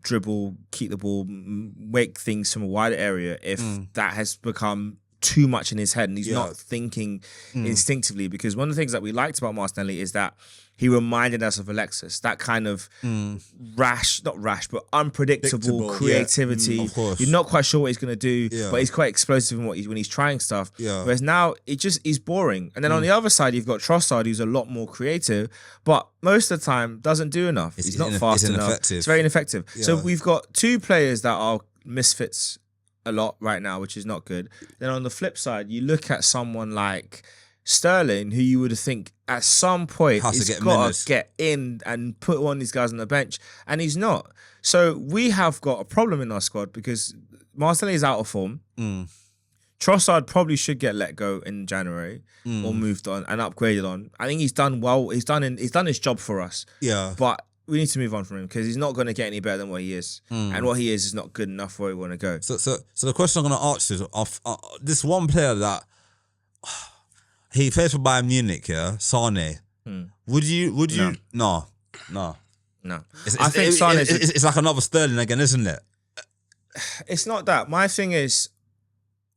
dribble, keep the ball, make things from a wider area, if that has become too much in his head and he's not thinking instinctively. Because one of the things that we liked about Martinelli is that he reminded us of Alexis, that kind of not rash, but unpredictable creativity. Of course. You're not quite sure what he's going to do, but he's quite explosive in when he's trying stuff. Whereas now, he's boring. And then on the other side, you've got Trossard, who's a lot more creative, but most of the time doesn't do enough. He's not fast enough. It's very ineffective. So we've got two players that are misfits a lot right now, which is not good. Then on the flip side, you look at someone like Sterling, who you would think at some point he's got to get in and put one of these guys on the bench, and he's not. So we have got a problem in our squad because Martinelli is out of form. Trossard probably should get let go in January or moved on and upgraded on. I think he's done well. He's done his job for us. But we need to move on from him because he's not going to get any better than what he is, and what he is not good enough for where we want to go. So the question I'm going to ask is, this one player that he plays for Bayern Munich, Sane. Would you? No. I think Sane it's like another Sterling again, isn't it? It's not that. My thing is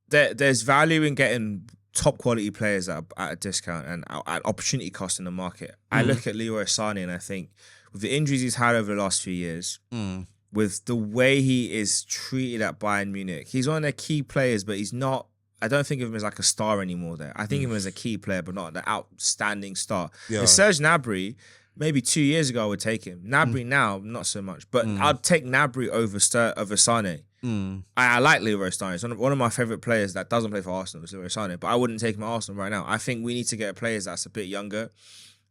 there's value in getting top quality players at a discount and at opportunity cost in the market. I look at Leroy Sane and I think with the injuries he's had over the last few years, with the way he is treated at Bayern Munich, he's one of their key players, but he's not. I don't think of him as like a star anymore there. I think of him as a key player, but not the outstanding star. With Serge Gnabry, maybe 2 years ago I would take him. Gnabry now, not so much. But I'd take Gnabry over Sane. I like Leroy Sane. It's one of my favourite players that doesn't play for Arsenal is Leroy Sane. But I wouldn't take him at Arsenal right now. I think we need to get players that's a bit younger,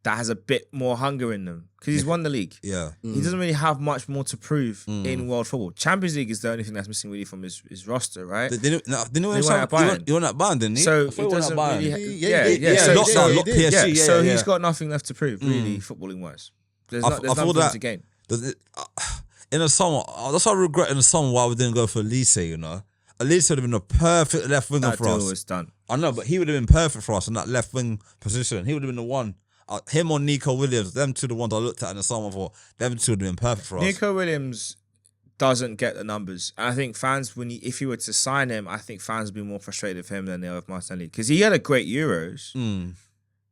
that has a bit more hunger in them. Because he's won the league. He doesn't really have much more to prove in world football. Champions League is the only thing that's missing really from his roster, right? He won at Bayern, didn't he? So he doesn't really... So he's got nothing left to prove, really, footballing wise. There's nothing to gain. In the summer, that's why I regret in the summer why we didn't go for Elise, Elise would have been a perfect left winger for us. That deal was done. I know, but he would have been perfect for us in that left wing position. He would have been the one. him or Nico Williams, them two the ones I looked at in the summer for. Them two would have been perfect for us. Nico Williams doesn't get the numbers. And I think fans, if you were to sign him, I think fans would be more frustrated with him than they are with Martinelli. Because he had a great Euros,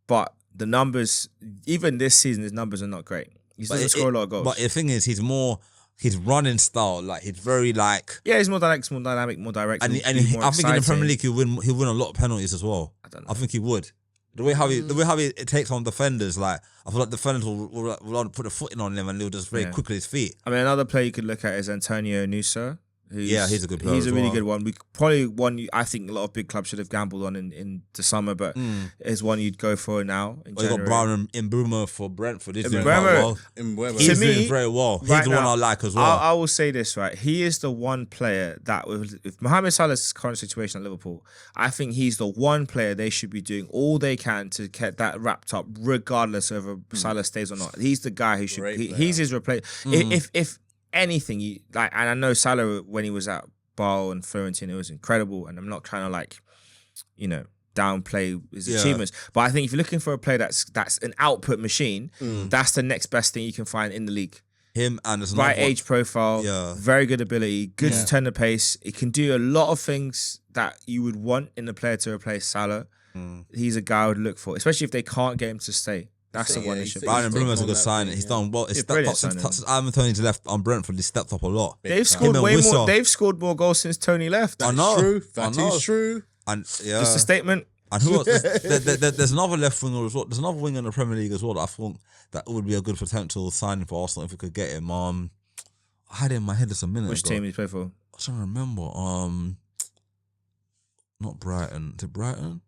but the numbers, even this season, his numbers are not great. He doesn't score a lot of goals. But the thing is, his running style, like he's very like. Yeah, he's more dynamic, more direct. And I think in the Premier League he'll win a lot of penalties as well. I don't know. I think he would. The way how he takes on defenders, like I feel like defenders will put a foot in on him and they'll just very quickly his feet. I mean, another player you could look at is Antonio Nusa. He's a good player. He's a really good one. We probably one I think a lot of big clubs should have gambled on in the summer, but is one you'd go for now. In you got Brian Mbeumo for Brentford. He's doing Mbeumo, quite well. He's doing very well. He's the one I like as well. I will say this, right? He is the one player that with Mohamed Salah's current situation at Liverpool, I think he's the one player they should be doing all they can to get that wrapped up, regardless of whether Salah stays or not. He's the guy who should. He's his replacement. If anything, and I know Salah when he was at Bale and Florentine, it was incredible. And I'm not trying to downplay his achievements, but I think if you're looking for a player that's an output machine, that's the next best thing you can find in the league. Him and there's right age profile, very good ability, good to turn the pace. He can do a lot of things that you would want in a player to replace Salah. He's a guy I would look for, especially if they can't get him to stay. That's the one issue. Brian Mbeumo's a good signing. He's done well. He's stepped up since Ivan Toney's left on Brentford. He's stepped up a lot. They've scored way more. They've scored more goals since Tony left. That is true. And just a statement. And who else? There's another left winger as well. There's another winger in the Premier League as well that I think that would be a good potential signing for Arsenal if we could get him. I had it in my head just a minute Which ago. team he played for? I'm trying to remember. Not Brighton. Is it Brighton?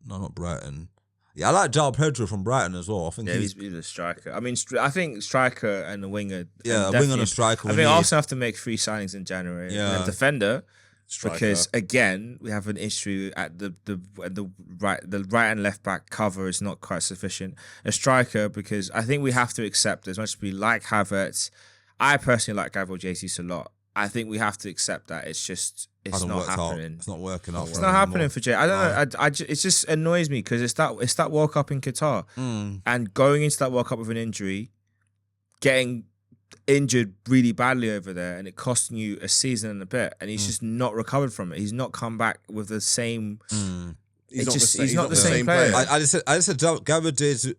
No, not Brighton. Yeah, I like João Pedro from Brighton as well. I think he's a striker. I mean, I think striker and a winger. Yeah, a winger and a striker. I think Arsenal have to make 3 signings in January. Yeah, and a defender. Striker. Because again, we have an issue at the right and left back cover is not quite sufficient. A striker, because I think we have to accept, as much as we like Havertz, I personally like Gabriel Jesus a lot. I think we have to accept that it's not happening. It's not working out. It's not happening for Jay. I don't know. It just annoys me because it's that World Cup in Qatar, and going into that World Cup with an injury, getting injured really badly over there, and it costing you a season and a bit, and he's just not recovered from it. He's not come back with the same. He's not the same player. I just said Gabriel Jesus.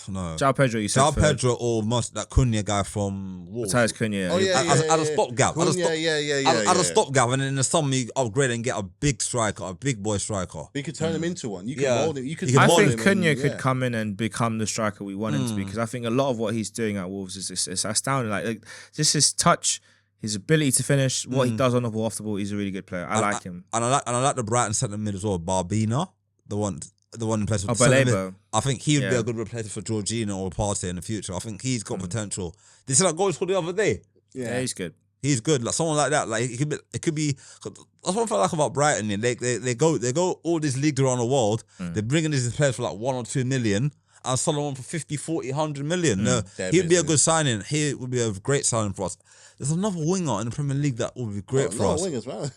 No. João Pedro, you said. João Pedro or that Cunha guy from Wolves. Matthias Cunha. Oh, yeah, As a stopgap. As a stopgap, and then in the summer you upgrade and get a big striker, a big boy striker. You could turn him into one. You can mold him. I think Cunha could come in and become the striker we want him to be, because I think a lot of what he's doing at Wolves is astounding. Like just his touch, his ability to finish, what he does on the ball, off the ball. He's a really good player. I like him. And I like the Brighton centre mid as well, Barbina, the one in place with Balebo. I think he would be a good replacement for Jorginho or Partey in the future. I think he's got potential. Did you see that goal he scored the other day? Yeah, he's good. He's good. Like someone like that. Like it could be. That's what I like about Brighton. They go all these leagues around the world. They're bringing these players for like 1 or 2 million and selling them for 50, 40, 100 million. No, he'd be a good signing. He would be a great signing for us. There's another winger in the Premier League that would be great for us. Wingers, man.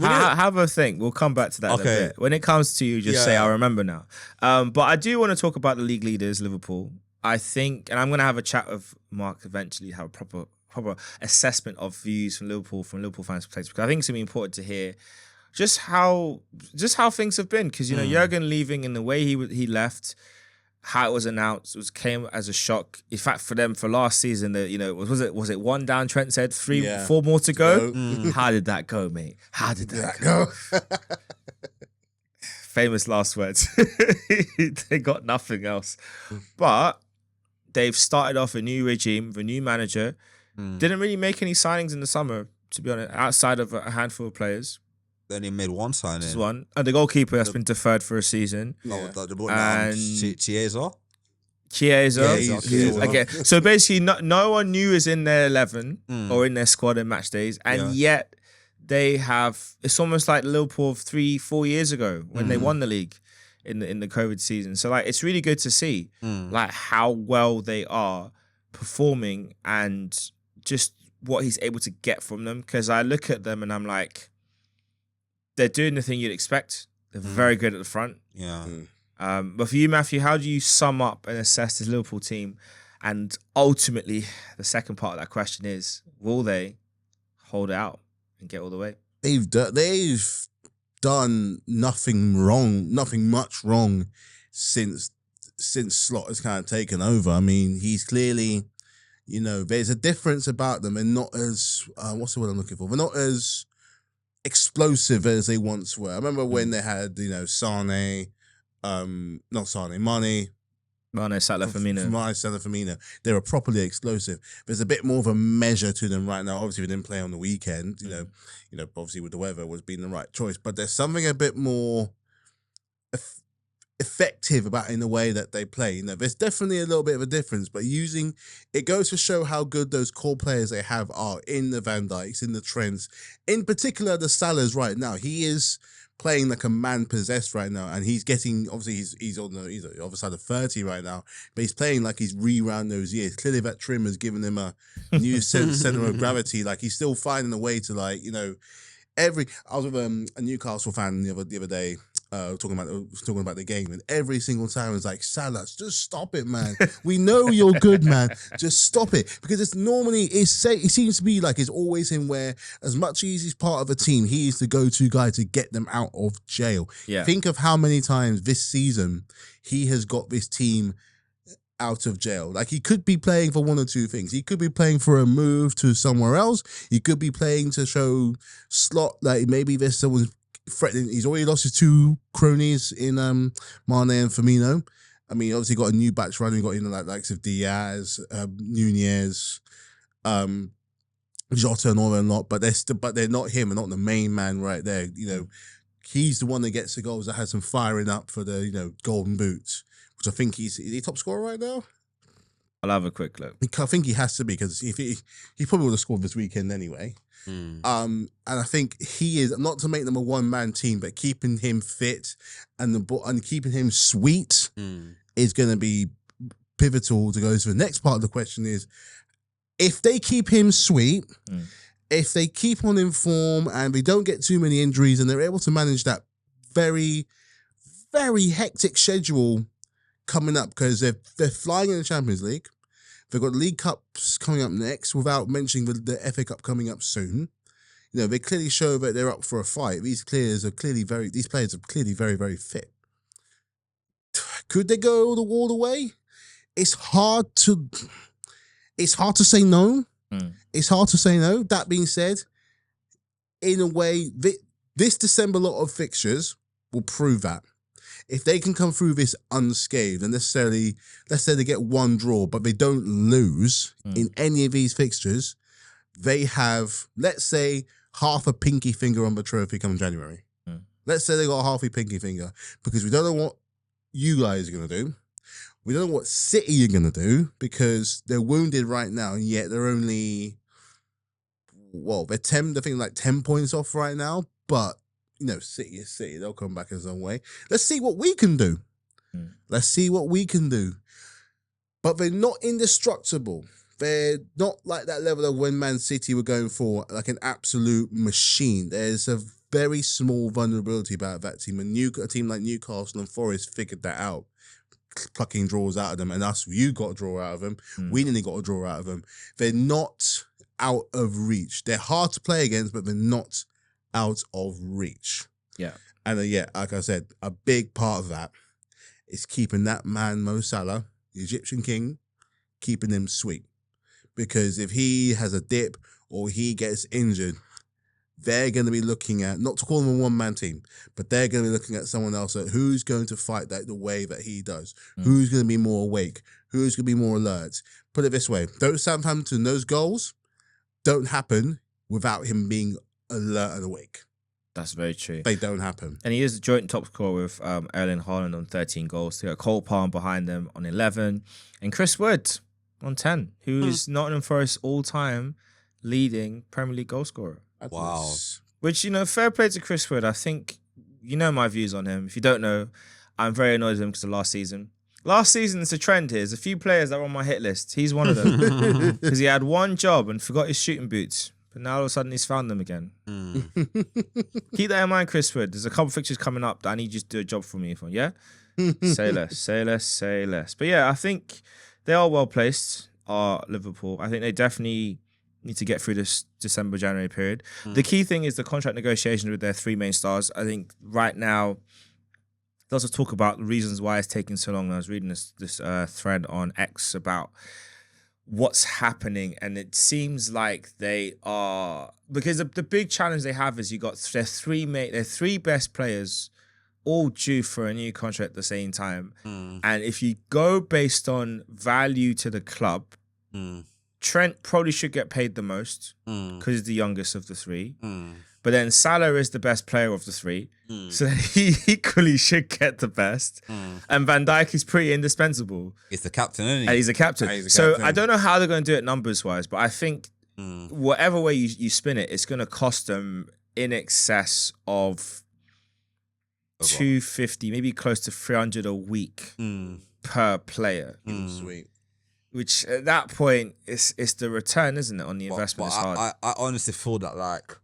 Have a think. We'll come back to that in a bit. When it comes to you, just say, I remember now. But I do want to talk about the league leaders, Liverpool. I think, and I'm going to have a chat with Mark eventually, have a proper assessment of views from Liverpool fans' perspective, because I think it's going to be important to hear just how things have been. Because, Jurgen leaving in the way he left, how it was announced, came as a shock. In fact, for them, for last season, was it 1 down? Trent said 4 more to go. How did that go, mate? How did that go? Famous last words. They got nothing else, but they've started off a new regime with a new manager. Didn't really make any signings in the summer, to be honest, outside of a handful of players. Then he made one signing. Just one. And the goalkeeper has been deferred for a season. They brought down Chiesa. Again. So basically, no one new is in their 11 or in their squad in match days, and yet they have. It's almost like Liverpool of 3-4 years ago when they won the league in the COVID season. So it's really good to see how well they are performing and just what he's able to get from them. Because I look at them and I'm like, they're doing the thing you'd expect. They're very good at the front. Yeah. But for you, Matthew, how do you sum up and assess this Liverpool team? And ultimately, the second part of that question is, will they hold out and get all the way? They've done nothing much wrong since Slot has kind of taken over. I mean, he's clearly, there's a difference about them, and not as what's the word I'm looking for? They're not as explosive as they once were. I remember when they had, Sane, not Sane, Mane, Salah, Firmino. They were properly explosive. There's a bit more of a measure to them right now. Obviously, we didn't play on the weekend. Obviously with the weather was being the right choice. But there's something a bit more effective about in the way that they play. There's definitely a little bit of a difference. But it goes to show how good those core players they have are in the Van Dijks, in the Trents, in particular the Salahs right now. He is playing like a man possessed right now, and he's getting, obviously he's on the other side of 30 right now, but he's playing like he's re-round those years. Clearly that trim has given him a new center of gravity. Like he's still finding a way to I was with a Newcastle fan the other day, talking about the game, and every single time it was like, Salah, just stop it, man. We know you're good, man. Just stop it. Because it seems to be like it's always him, where as much as he's part of a team, he is the go-to guy to get them out of jail. Yeah. Think of how many times this season he has got this team out of jail. Like, he could be playing for one or two things. He could be playing for a move to somewhere else. He could be playing to show Slot, like maybe there's someone threatening. He's already lost his two cronies in Mane and Firmino. I mean, obviously got a new batch running. Got likes of Diaz, Nunez, Jota, and all that lot. But they're not him and not the main man right there. He's the one that gets the goals, that has them firing up for the golden boots, which I think is he top scorer right now? I'll have a quick look. I think he has to be, because if he probably would have scored this weekend anyway. And I think he is, not to make them a one-man team, but keeping him fit and keeping him sweet is going to be pivotal to go to the next part of the question. Is if they keep him sweet, if they keep on in form and they don't get too many injuries, and they're able to manage that very, very hectic schedule coming up, because they're flying in the Champions League. They've got League Cups coming up next, without mentioning the FA Cup coming up soon. They clearly show that they're up for a fight. These players are clearly very, very fit. Could they go all the way? It's hard to say no. It's hard to say no. That being said, in a way, this December lot of fixtures will prove that. If they can come through this unscathed, and let's say they get one draw, but they don't lose in any of these fixtures, they have, let's say, half a pinky finger on the trophy come January. Let's say they got half a pinky finger, because we don't know what you guys are going to do. We don't know what City are going to do, because they're wounded right now, and yet they're only, they're 10 points off right now, but City is City. They'll come back in some way. Let's see what we can do. Let's see what we can do. But they're not indestructible. They're not like that level of when Man City were going for like an absolute machine. There's a very small vulnerability about that team. A team like Newcastle and Forest figured that out, plucking draws out of them. And you got a draw out of them. We nearly got a draw out of them. They're not out of reach. They're hard to play against, but they're not out of reach. Yeah. And like I said, a big part of that is keeping that man Mo Salah, the Egyptian king, keeping him sweet. Because if he has a dip or he gets injured, they're going to be looking at, not to call them a one-man team, but they're going to be looking at someone else, who's going to fight that the way that he does, who's going to be more awake, who's going to be more alert. Put it this way, those goals don't happen without him being alert and awake. That's very true. They don't happen. And he is the joint top scorer with Erling Haaland on 13 goals. They got Cole Palmer behind them on 11. And Chris Wood on 10, who is Nottingham Forest all-time leading Premier League goal scorer. Wow. Which, fair play to Chris Wood. I think you know my views on him. If you don't know, I'm very annoyed with him because of last season. Last season, it's a trend here. There's a few players that are on my hit list. He's one of them. Because he had one job and forgot his shooting boots. But now all of a sudden he's found them again. Keep that in mind, Chris Wood. There's a couple of fixtures coming up that I need you to do a job for me. Yeah? Say less, say less, say less. But yeah, I think they are well placed. Are Liverpool? I think they definitely need to get through this December, January period. The key thing is the contract negotiations with their three main stars. I think right now, there's also talk about the reasons why it's taking so long. I was reading this thread on X about what's happening, and it seems like they are, because the big challenge they have is you got their three best players all due for a new contract at the same time. And if you go based on value to the club, Trent probably should get paid the most because he's the youngest of the three. But then Salah is the best player of the three. So he equally should get the best. And Van Dijk is pretty indispensable. He's the captain, isn't he? And he's a captain. So I don't know how they're going to do it numbers-wise, but I think whatever way you spin it, it's going to cost them in excess of 250, maybe close to 300 a week per player. Sweet. Which at that point, it's the return, isn't it, on the investment? It's hard. I honestly feel that like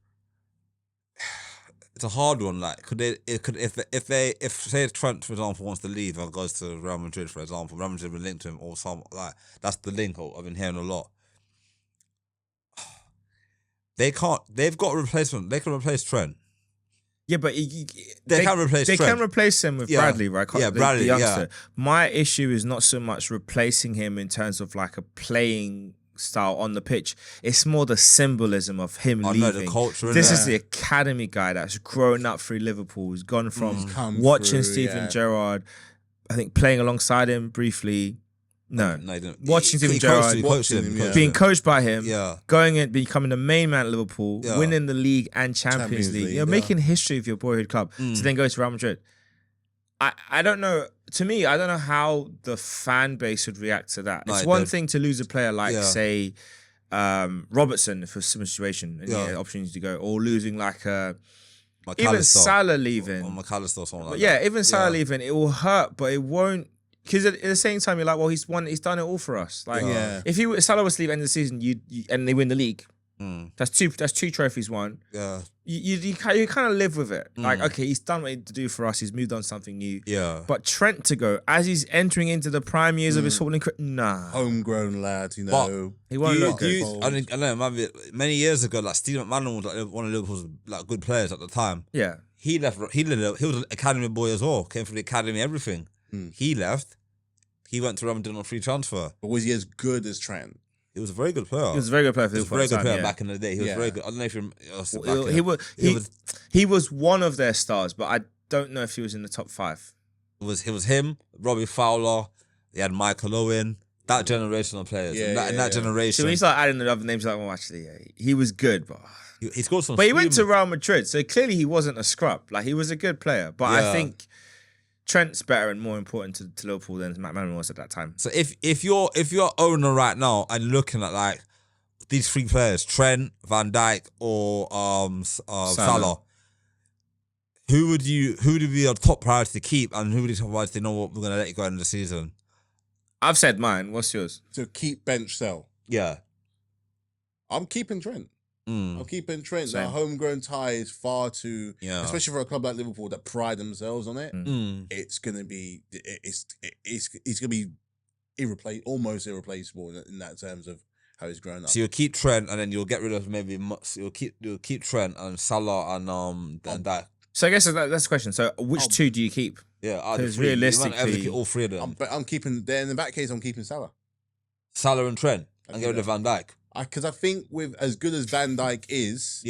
it's a hard one. Like, if say Trent, for example, wants to leave or goes to Real Madrid, for example, Real Madrid will link to him or some like that's the link I've been hearing a lot. They can't. They've got a replacement. They can replace Trent. Yeah, but they can replace They Trent. can replace him with Bradley, right? Bradley, the youngster. My issue is not so much replacing him in terms of like a playing style on the pitch. It's more the symbolism of him leaving. Know, the culture. This is the academy guy that's grown up through Liverpool. He's gone from watching Steven Gerrard, I think playing alongside him briefly. No, he didn't. Watching Steven Gerrard, being coached by him, going and becoming the main man at Liverpool, winning the league and Champions League. You're making history of your boyhood club to then go to Real Madrid. I don't know. To me, I don't know how the fan base would react to that. It's one thing to lose a player like, say, Robertson for some situation and he had opportunity to go, or losing like even Salah leaving, or McAllister or something like that. Even Salah leaving, it will hurt, but it won't. Because at the same time, you're like, well, he's done it all for us. Like, if Salah was to leave end of the season, you and they win the league, that's two trophies won. Yeah, you kind of live with it. Like, okay, he's done what he had to do for us. He's moved on to something new. Yeah, but Trent to go as he's entering into the prime years of his footballing career, nah, homegrown lad, you know, he won't look good. I know, many years ago, like Steve McManaman was like one of Liverpool's like good players at the time. Yeah, he left. He was an academy boy as well. Came from the academy, everything. He left. He went to Real Madrid on a free transfer. But was he as good as Trent? He was a very good player. He was a very good player. He was a very good player back in the day. He was very good. I don't know if you. He was one of their stars, but I don't know if he was in the top 5. It was him, Robbie Fowler. He had Michael Owen. That generation of players. In that generation. So when you start adding the other names, like, well, actually, he was good, but he scored some. But he went to Real Madrid, so clearly he wasn't a scrub. Like, he was a good player, but I think Trent's better and more important to Liverpool than McManaman was at that time. So if you're owner right now and looking at like these three players, Trent, Van Dijk, or Salah, who would be your top priority to keep, and who would you top priority to know what we're gonna let you go in the season? I've said mine. What's yours? To keep, bench, sell. Yeah, I'm keeping Trent. I'm keeping Trent. Same. That homegrown tie is far too, especially for a club like Liverpool that pride themselves on it. It's gonna be, it's gonna be almost irreplaceable in that terms of how he's grown up. So you'll keep Trent, and then you'll get rid of you'll keep Trent and Salah and Dijk. So I guess that's the question. So which two do you keep? Yeah, because realistically, all three of them. I'm keeping. Then in that case, I'm keeping Salah and Trent, and get rid of Van Dijk. Because I think with as good as Van Dijk is,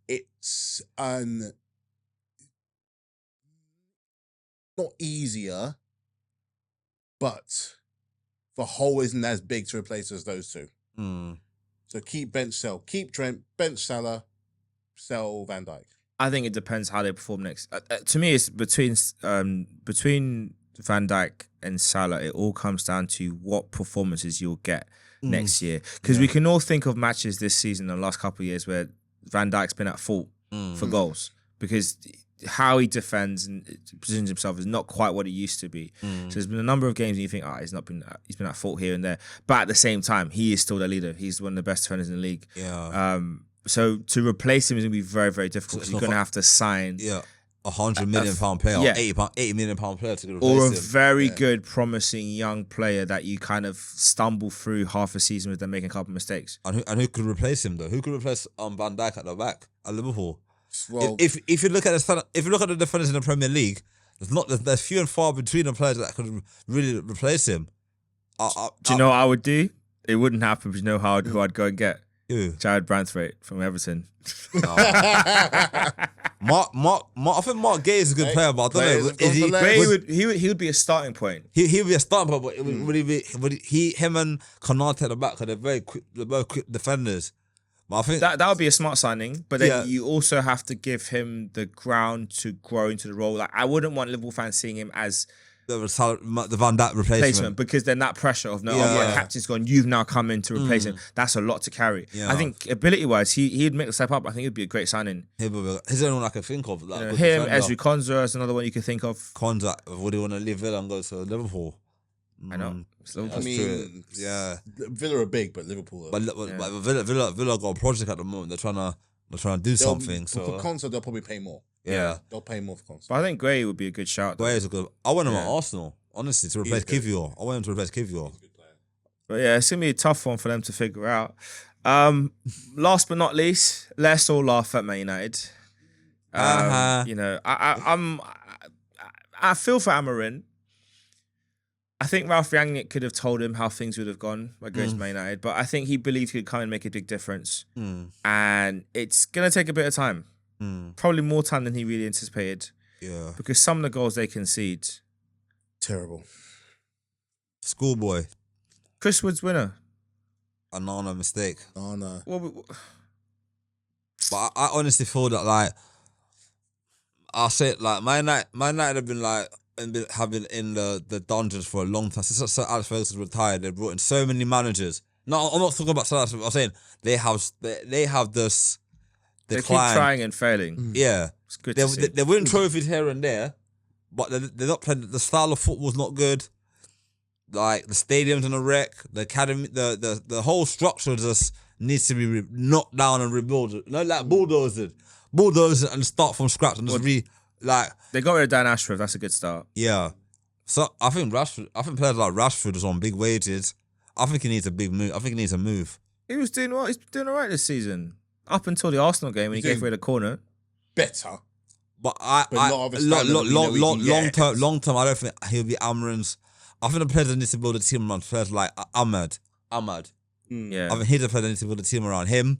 it's not easier, but the hole isn't as big to replace as those two. So keep, bench, sell. Keep Trent, bench Salah, sell Van Dijk. I think it depends how they perform next. To me, it's between Van Dijk and Salah. It all comes down to what performances you'll get next year, because we can all think of matches this season, the last couple of years, where Van Dijk's been at fault for goals because how he defends and positions himself is not quite what it used to be. So there's been a number of games and you think, he's been at fault here and there, but at the same time, he is still their leader. He's one of the best defenders in the league. So to replace him is going to be very, very difficult. So you're going to have to sign 100 million pound player, yeah. or 80 million pound player to replace Or a him. very good, promising young player that you kind of stumble through half a season with them making a couple mistakes. And who could replace him though? Who could replace Van Dijk at the back at Liverpool? Well, If you look at the defenders in the Premier League, there's few and far between the players that could really replace him. Do you know what I would do? It wouldn't happen, but you know who I'd go and get? Who? Jared Branthwaite from Everton. I think Mark Gay is a good player, but I don't know. Is he? Players- He would be a starting point. He would be a starting player, but him and Konate at the back, they're both quick defenders. But I think That would be a smart signing, but then Yeah. you also have to give him the ground to grow into the role. Like I wouldn't want Liverpool fans seeing him as the Van Dijk replacement. replacement because then that pressure of my captain's gone, you've now come in to replace him. That's a lot to carry. Yeah. I think ability wise, he'd make the step up. I think it'd be a great signing. He's the only one I can think of. Like, good Him, defender. Ezri Konza is another one you could think of. Konza, would he want to leave Villa and go to Liverpool? I know. It's Liverpool. That's I true. mean, Yeah. Villa are big, but Liverpool are. But Villa got a project at the moment. They're trying to do something. So for Conte, they'll probably pay more. yeah. They'll pay more for Conte. But I think Gray would be a good shout. Gray is a good. I want him at Yeah. Arsenal. Honestly, to replace good. Kivior. I want him to replace Kivior. But yeah, it's gonna be a tough one for them to figure out. Last but not least, let's all laugh at Man United. You know, I feel for Amorim. I think Ralph Rangnick could have told him how things would have gone by going to Man United, but I think he believed he could come and make a big difference. And it's gonna take a bit of time, probably more time than he really anticipated, Yeah. because some of the goals they concede. Terrible. Schoolboy. Chris Wood's winner. A no mistake. Oh no. But I honestly feel that like I said, like my night have been like have been in the dungeons for a long time. Since Sir Alex Ferguson retired, they brought in so many managers. No, I'm not talking about Sir Alex. I'm saying they have this They keep decline. trying and failing. Yeah, It's good to see. they're winning trophies here and there, but they're not playing. The style of football's not good. Like the stadium's in a wreck. The academy, the whole structure just needs to be knocked down and rebuilt. No, like bulldozer and start from scratch and just They got rid of Dan Ashford. That's a good start. yeah. So I think players like Rashford is on big wages. I think he needs a big move. I think he needs a move. He was doing well. He's doing all right this season. Up until the Arsenal game when he gave away the corner. Better. But not of a standard that we know we can get. long term, I don't think he'll be Amorim's. I think the players that need to build a team around players like Ahmad. Yeah. I think he's the player that needs to build a team around him.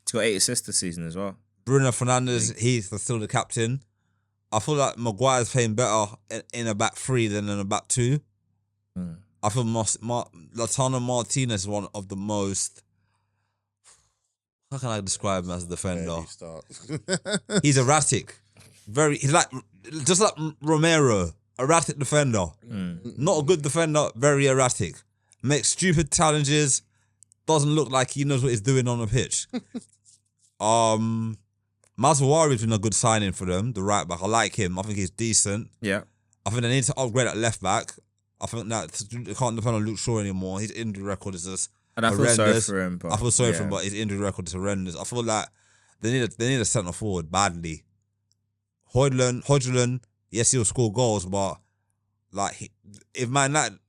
He's got 8 assists this season as well. Bruno Fernandes, he's still the captain. I feel like Maguire's playing better in a back three than in a back two. I feel Lautaro Martinez is one of the most. How can I describe him as a defender? He's erratic. He's like just like Romero, erratic defender. Not a good defender, very erratic. Makes stupid challenges. Doesn't look like he knows what he's doing on the pitch. Mazawari's been a good signing for them, the right back. I like him. I think he's decent. Yeah. I think they need to upgrade at left back. I think that they can't depend on Luke Shaw anymore. His injury record is just And I feel sorry horrendous. for him. But, I feel sorry for him, but his injury record is horrendous. I feel like they need a centre forward badly. Højlund, yes, he'll score goals, but like if Man United,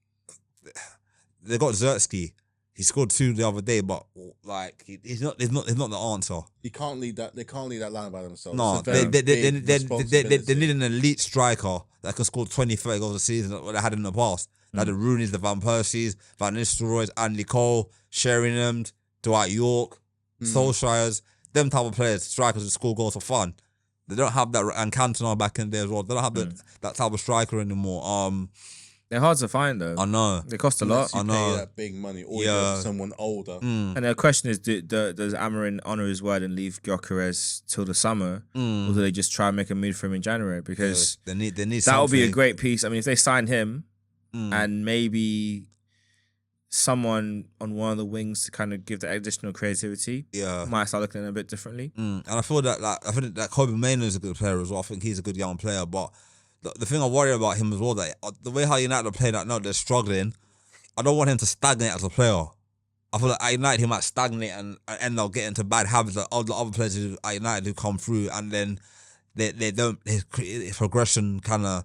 they got Zertsky. He scored 2 the other day, but like he's not the answer. He can't lead that. They can't lead that line by themselves. No, they need an elite striker that can score 20, 30 goals a season like what they had in the past. Like the Rooney's, the Van Persies, Van Nistelrooy's, Andy Cole, Sheringham, Dwight York, Solskjaer's, them type of players, strikers who score goals for fun. They don't have that, and Cantona back in there as well. They don't have that type of striker anymore. They're hard to find though. I know. They cost a lot. You I know. pay that big money, or you go for someone older. And the question is, does Amorim honour his word and leave Gyökeres till the summer, or do they just try and make a move for him in January? Because They need that would be a something. great piece. I mean, if they sign him and maybe someone on one of the wings to kind of give the additional creativity, Yeah. might start looking at it a bit differently. And I feel that Kobe Mainoo is a good player as well. I think he's a good young player, but the thing I worry about him as well, that the way how United are playing right now, they're struggling. I don't want him to stagnate as a player. I feel like at United he might stagnate and end up getting into bad habits like all the other players at United who come through, and then they don't his progression kind of.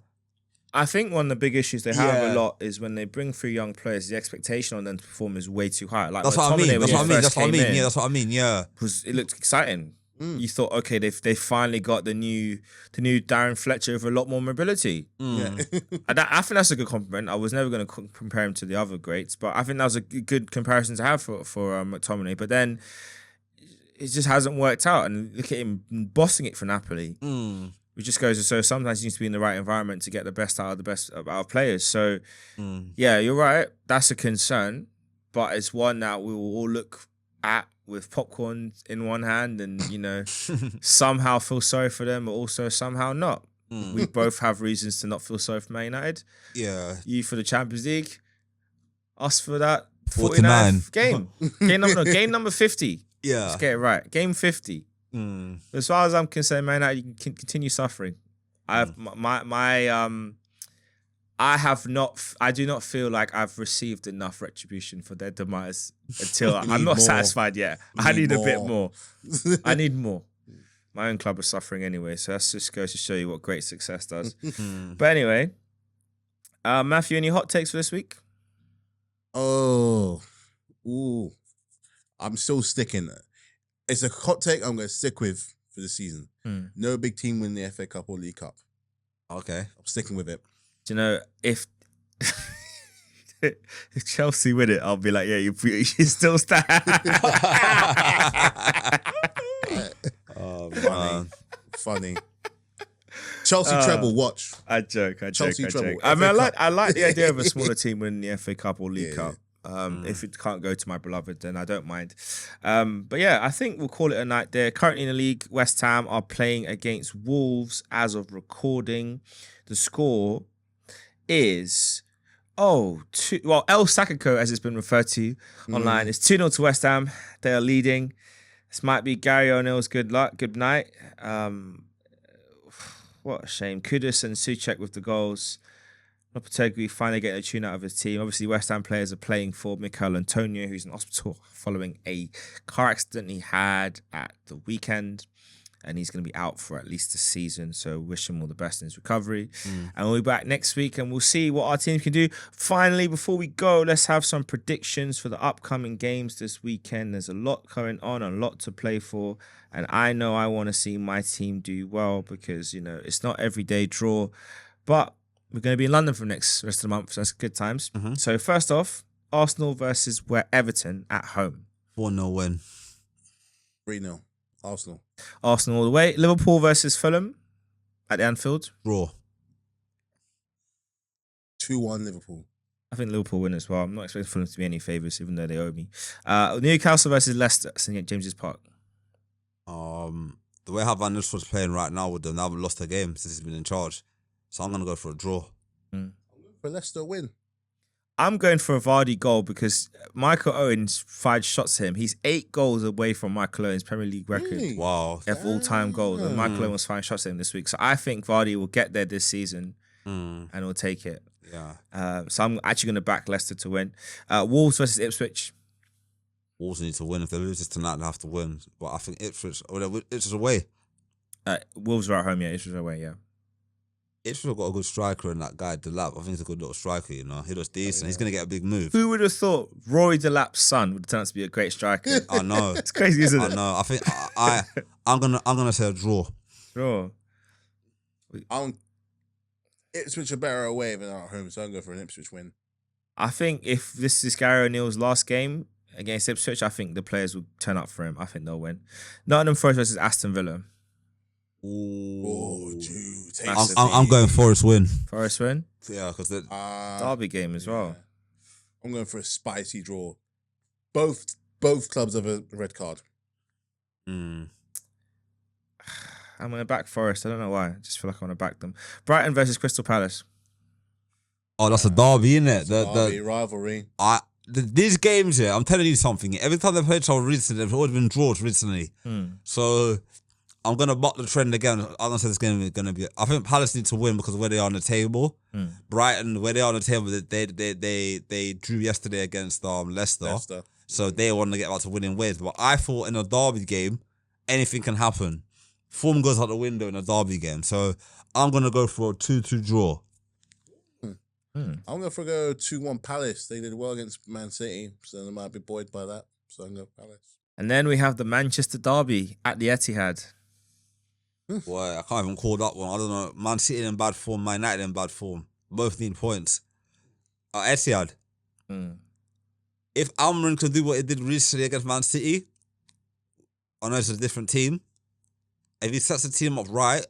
I think one of the big issues they have Yeah. a lot is when they bring through young players, the expectation on them to perform is way too high. Like That's what I mean. That's what I mean. Yeah, that's what I mean. Yeah. Because it looked exciting. You thought, okay, they finally got the new Darren Fletcher with a lot more mobility. Yeah. I think that's a good compliment. I was never going to compare him to the other greats, but I think that was a good comparison to have for McTominay. But then it just hasn't worked out, and look at him bossing it for Napoli. Which just goes to show sometimes you need to be in the right environment to get the best out of players. So, yeah, you're right. That's a concern, but it's one that we will all look at with popcorn in one hand and, somehow feel sorry for them, but also somehow not. We both have reasons to not feel sorry for Man United. Yeah. You for the Champions League, us for that 49 49th game. Game number 50. Yeah. Let's get it right. Game 50. As far as I'm concerned, Man United, you can continue suffering. I do not feel like I've received enough retribution for their demise until I'm not satisfied yet. I need a bit more. I need more. My own club is suffering anyway, so that just goes to show you what great success does. But anyway, Matthew, any hot takes for this week? I'm still sticking. It's a hot take I'm going to stick with for the season. No big team win the FA Cup or League Cup. Okay. I'm sticking with it. Do you know, if Chelsea win it, I'll be like, yeah, you still stand. Oh, man. Funny. Chelsea treble, watch. I joke. Chelsea treble. I mean, FA I like the idea of a smaller team winning the FA Cup or League Yeah. Cup. If it can't go to my beloved, then I don't mind. But yeah, I think we'll call it a night there. Currently in the league, West Ham are playing against Wolves as of recording. The score is El Sakako, as it's been referred to online, is 2-0 to West Ham. They are leading. This might be Gary O'Neill's good night. What a shame. Kudus and Souček with the goals. Lopetegui finally getting a tune out of his team. Obviously, West Ham players are playing for Mikel Antonio, who's in hospital following a car accident he had at the weekend. And he's going to be out for at least a season. So wish him all the best in his recovery. And we'll be back next week and we'll see what our team can do. Finally, before we go, let's have some predictions for the upcoming games this weekend. There's a lot going on, a lot to play for. And I know I want to see my team do well because, it's not everyday draw. But we're going to be in London for the rest of the month, so that's good times. So first off, Arsenal versus Everton at home. 4-0 win. 3-0. Arsenal all the way. Liverpool versus Fulham at the Anfield. Draw. 2-1 Liverpool. I think Liverpool win as well. I'm not expecting Fulham to be any favourites, even though they owe me. Newcastle versus Leicester at St James's Park. The way how Van Nistelrooy's playing right now with them, they haven't lost a game since he's been in charge. So I'm going to go for a draw. For Leicester win. I'm going for a Vardy goal because Michael Owen's fired shots at him. He's 8 goals away from Michael Owen's Premier League record. Really? Wow. Of all-time goals. And Michael Owen was firing shots at him this week. So I think Vardy will get there this season and will take it. Yeah. So I'm actually going to back Leicester to win. Wolves versus Ipswich. Wolves need to win. If they lose this tonight, they have to win. But I think Ipswich is away. Wolves are at home, yeah. Ipswich are away, yeah. Ipswich got a good striker in that guy, Delap. I think he's a good little striker, He looks decent. He's going to get a big move. Who would have thought Rory Delap's son would turn out to be a great striker? I know. It's crazy, isn't it? I know. I think I'm gonna say a draw. Sure. Ipswich are better away than at home, so I'm going for an Ipswich win. I think if this is Gary O'Neill's last game against Ipswich, I think the players will turn up for him. I think they'll win. Nottingham Forest versus Aston Villa. Oh, dude. I'm going Forest win. Forest win? Yeah, because the derby game as well. I'm going for a spicy draw. Both clubs have a red card. I'm going to back Forest. I don't know why. I just feel like I want to back them. Brighton versus Crystal Palace. Oh, that's a derby, isn't it? Derby rivalry. These games, yeah, I'm telling you something. Every time they've played each other recently, they've always been draws recently. So I'm gonna buck the trend again. I'm gonna say this game is gonna be. I think Palace need to win because of where they are on the table. Brighton, where they are on the table, they drew yesterday against Leicester. So they want to get back to winning ways. But I thought in a derby game, anything can happen. form goes out the window in a derby game. So I'm gonna go for a 2-2 draw. I'm going to go 2-1 Palace. They did well against Man City, so they might be buoyed by that. So I'm going to Palace. And then we have the Manchester derby at the Etihad. Boy, I can't even call that one. I don't know. Man City in bad form, Man United in bad form. Both need points. Etihad. If Amorim could do what he did recently against Man City, I know it's a different team. If he sets the team up right,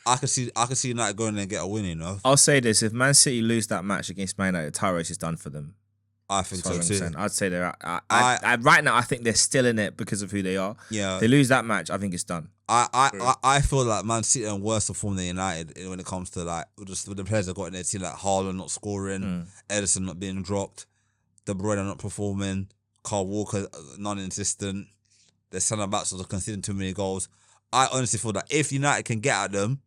I could see United going there and get a win, you know? I'll say this, if Man City lose that match against Man United, the title race is done for them. I think so too. I'd say they're right now I think they're still in it because of who they are. Yeah. They lose that match, I think it's done. I feel like Man City are in worse form than United when it comes to like just with the players they've got in their team, like Haaland not scoring, Edison not being dropped, De Bruyne not performing, Kyle Walker non-existent. Their centre backs are conceding too many goals. I honestly feel that if United can get at them,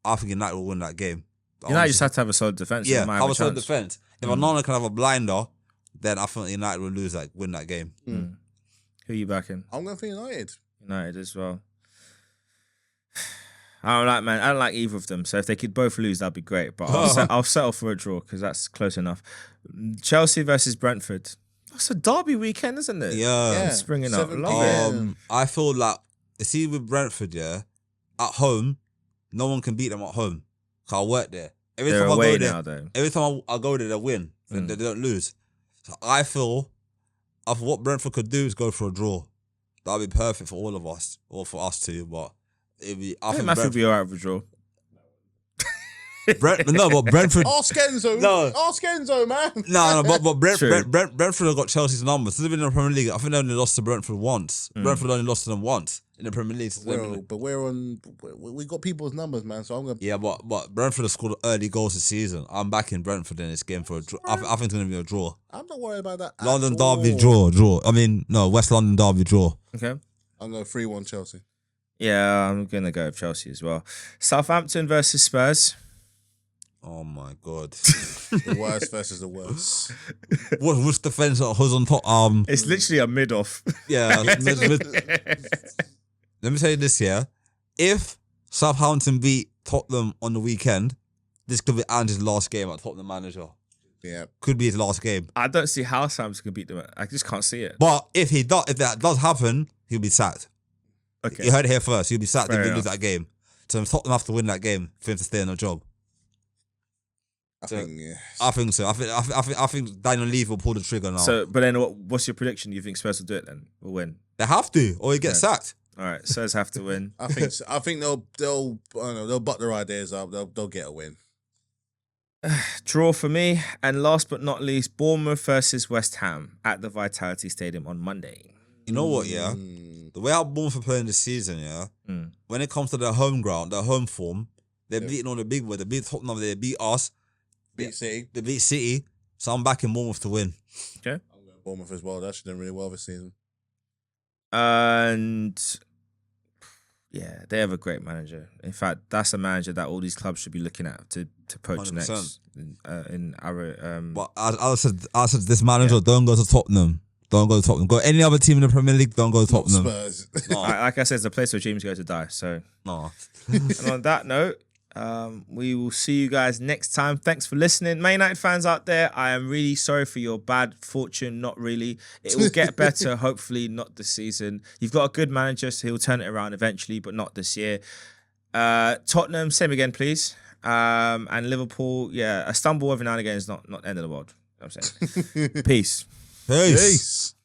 I think United will win that game. United just have to have a solid defence. Yeah, have a solid defence. If Onana can have a blinder, then I think United will win that game. Who are you backing? I'm going for United. United as well. I don't like either of them. So if they could both lose, that'd be great. But I'll settle for a draw because that's close enough. Chelsea versus Brentford. That's a derby weekend, isn't it? Yeah. It's springing up. 7 Love it. p.m. I feel like, see with Brentford, at home, no one can beat them at home. Cause I work there. They're away now, though. Every time I go there, they win. They don't lose. So I feel, after what Brentford could do is go for a draw. That'd be perfect for all of us, or for us too. But it'd be. I think Matthew will be alright with a draw. No, but Brentford. Ask Enzo. No. Ask Enzo, man. No, but True. Brentford have got Chelsea's numbers. Since they've been in the Premier League, I think they only lost to Brentford once. Brentford only lost to them once in the Premier League. But we got people's numbers, man. So I'm gonna. Yeah, but Brentford have scored early goals this season. I'm backing Brentford in this game for a draw. I think it's going to be a draw. I'm not worried about that. London at all. derby draw. I mean, no, West London derby draw. Okay. I'm going 3-1 Chelsea. Yeah, I'm going to go with Chelsea as well. Southampton versus Spurs. Oh my god. The worst versus the worst. Which defense who's on top? It's literally a mid-off. Yeah. Let me tell you this here. If Southampton beat Tottenham on the weekend, this could be Ange's last game at Tottenham manager. Yeah. Could be his last game. I don't see how Southampton can beat them. I just can't see it. But if that does happen, he'll be sacked. Okay. You heard it here first. He'll be sacked Fair if they enough. lose that game. So Tottenham have to win that game for him to stay in the job. I think, yeah. I think so. I think Daniel Levy will pull the trigger now. So, but then what's your prediction? Do you think Spurs will do it then? Will win? They have to, or he gets sacked. All right, Spurs have to win. I think so. I think they'll I don't know, they'll butt their ideas up. They'll get a win. Draw for me. And last but not least, Bournemouth versus West Ham at the Vitality Stadium on Monday. You know what, yeah? The way how Bournemouth are playing this season, when it comes to their home ground, their home form, they're beating all the big boys. They beat Tottenham, they beat us. Beat City. They beat City. So I'm backing Bournemouth to win. Okay. I'm going Bournemouth as well. They're actually doing really well this season. And yeah, they have a great manager. In fact, that's a manager that all these clubs should be looking at to poach 100%. next in our. But I said this manager, don't go to Tottenham. Don't go to Tottenham. Go any other team in the Premier League, don't go to Not Tottenham. Spurs. No. Like I said, it's a place where dreams go to die. So, No. and on that note, we will see you guys next time. Thanks for listening. Man United fans out there, I am really sorry for your bad fortune. Not really. It will get better, hopefully not this season. You've got a good manager, so he'll turn it around eventually, but not this year. Tottenham, same again, please. And Liverpool, yeah, a stumble every now and again is not the end of the world. You know what I'm saying. Peace. Peace. Peace.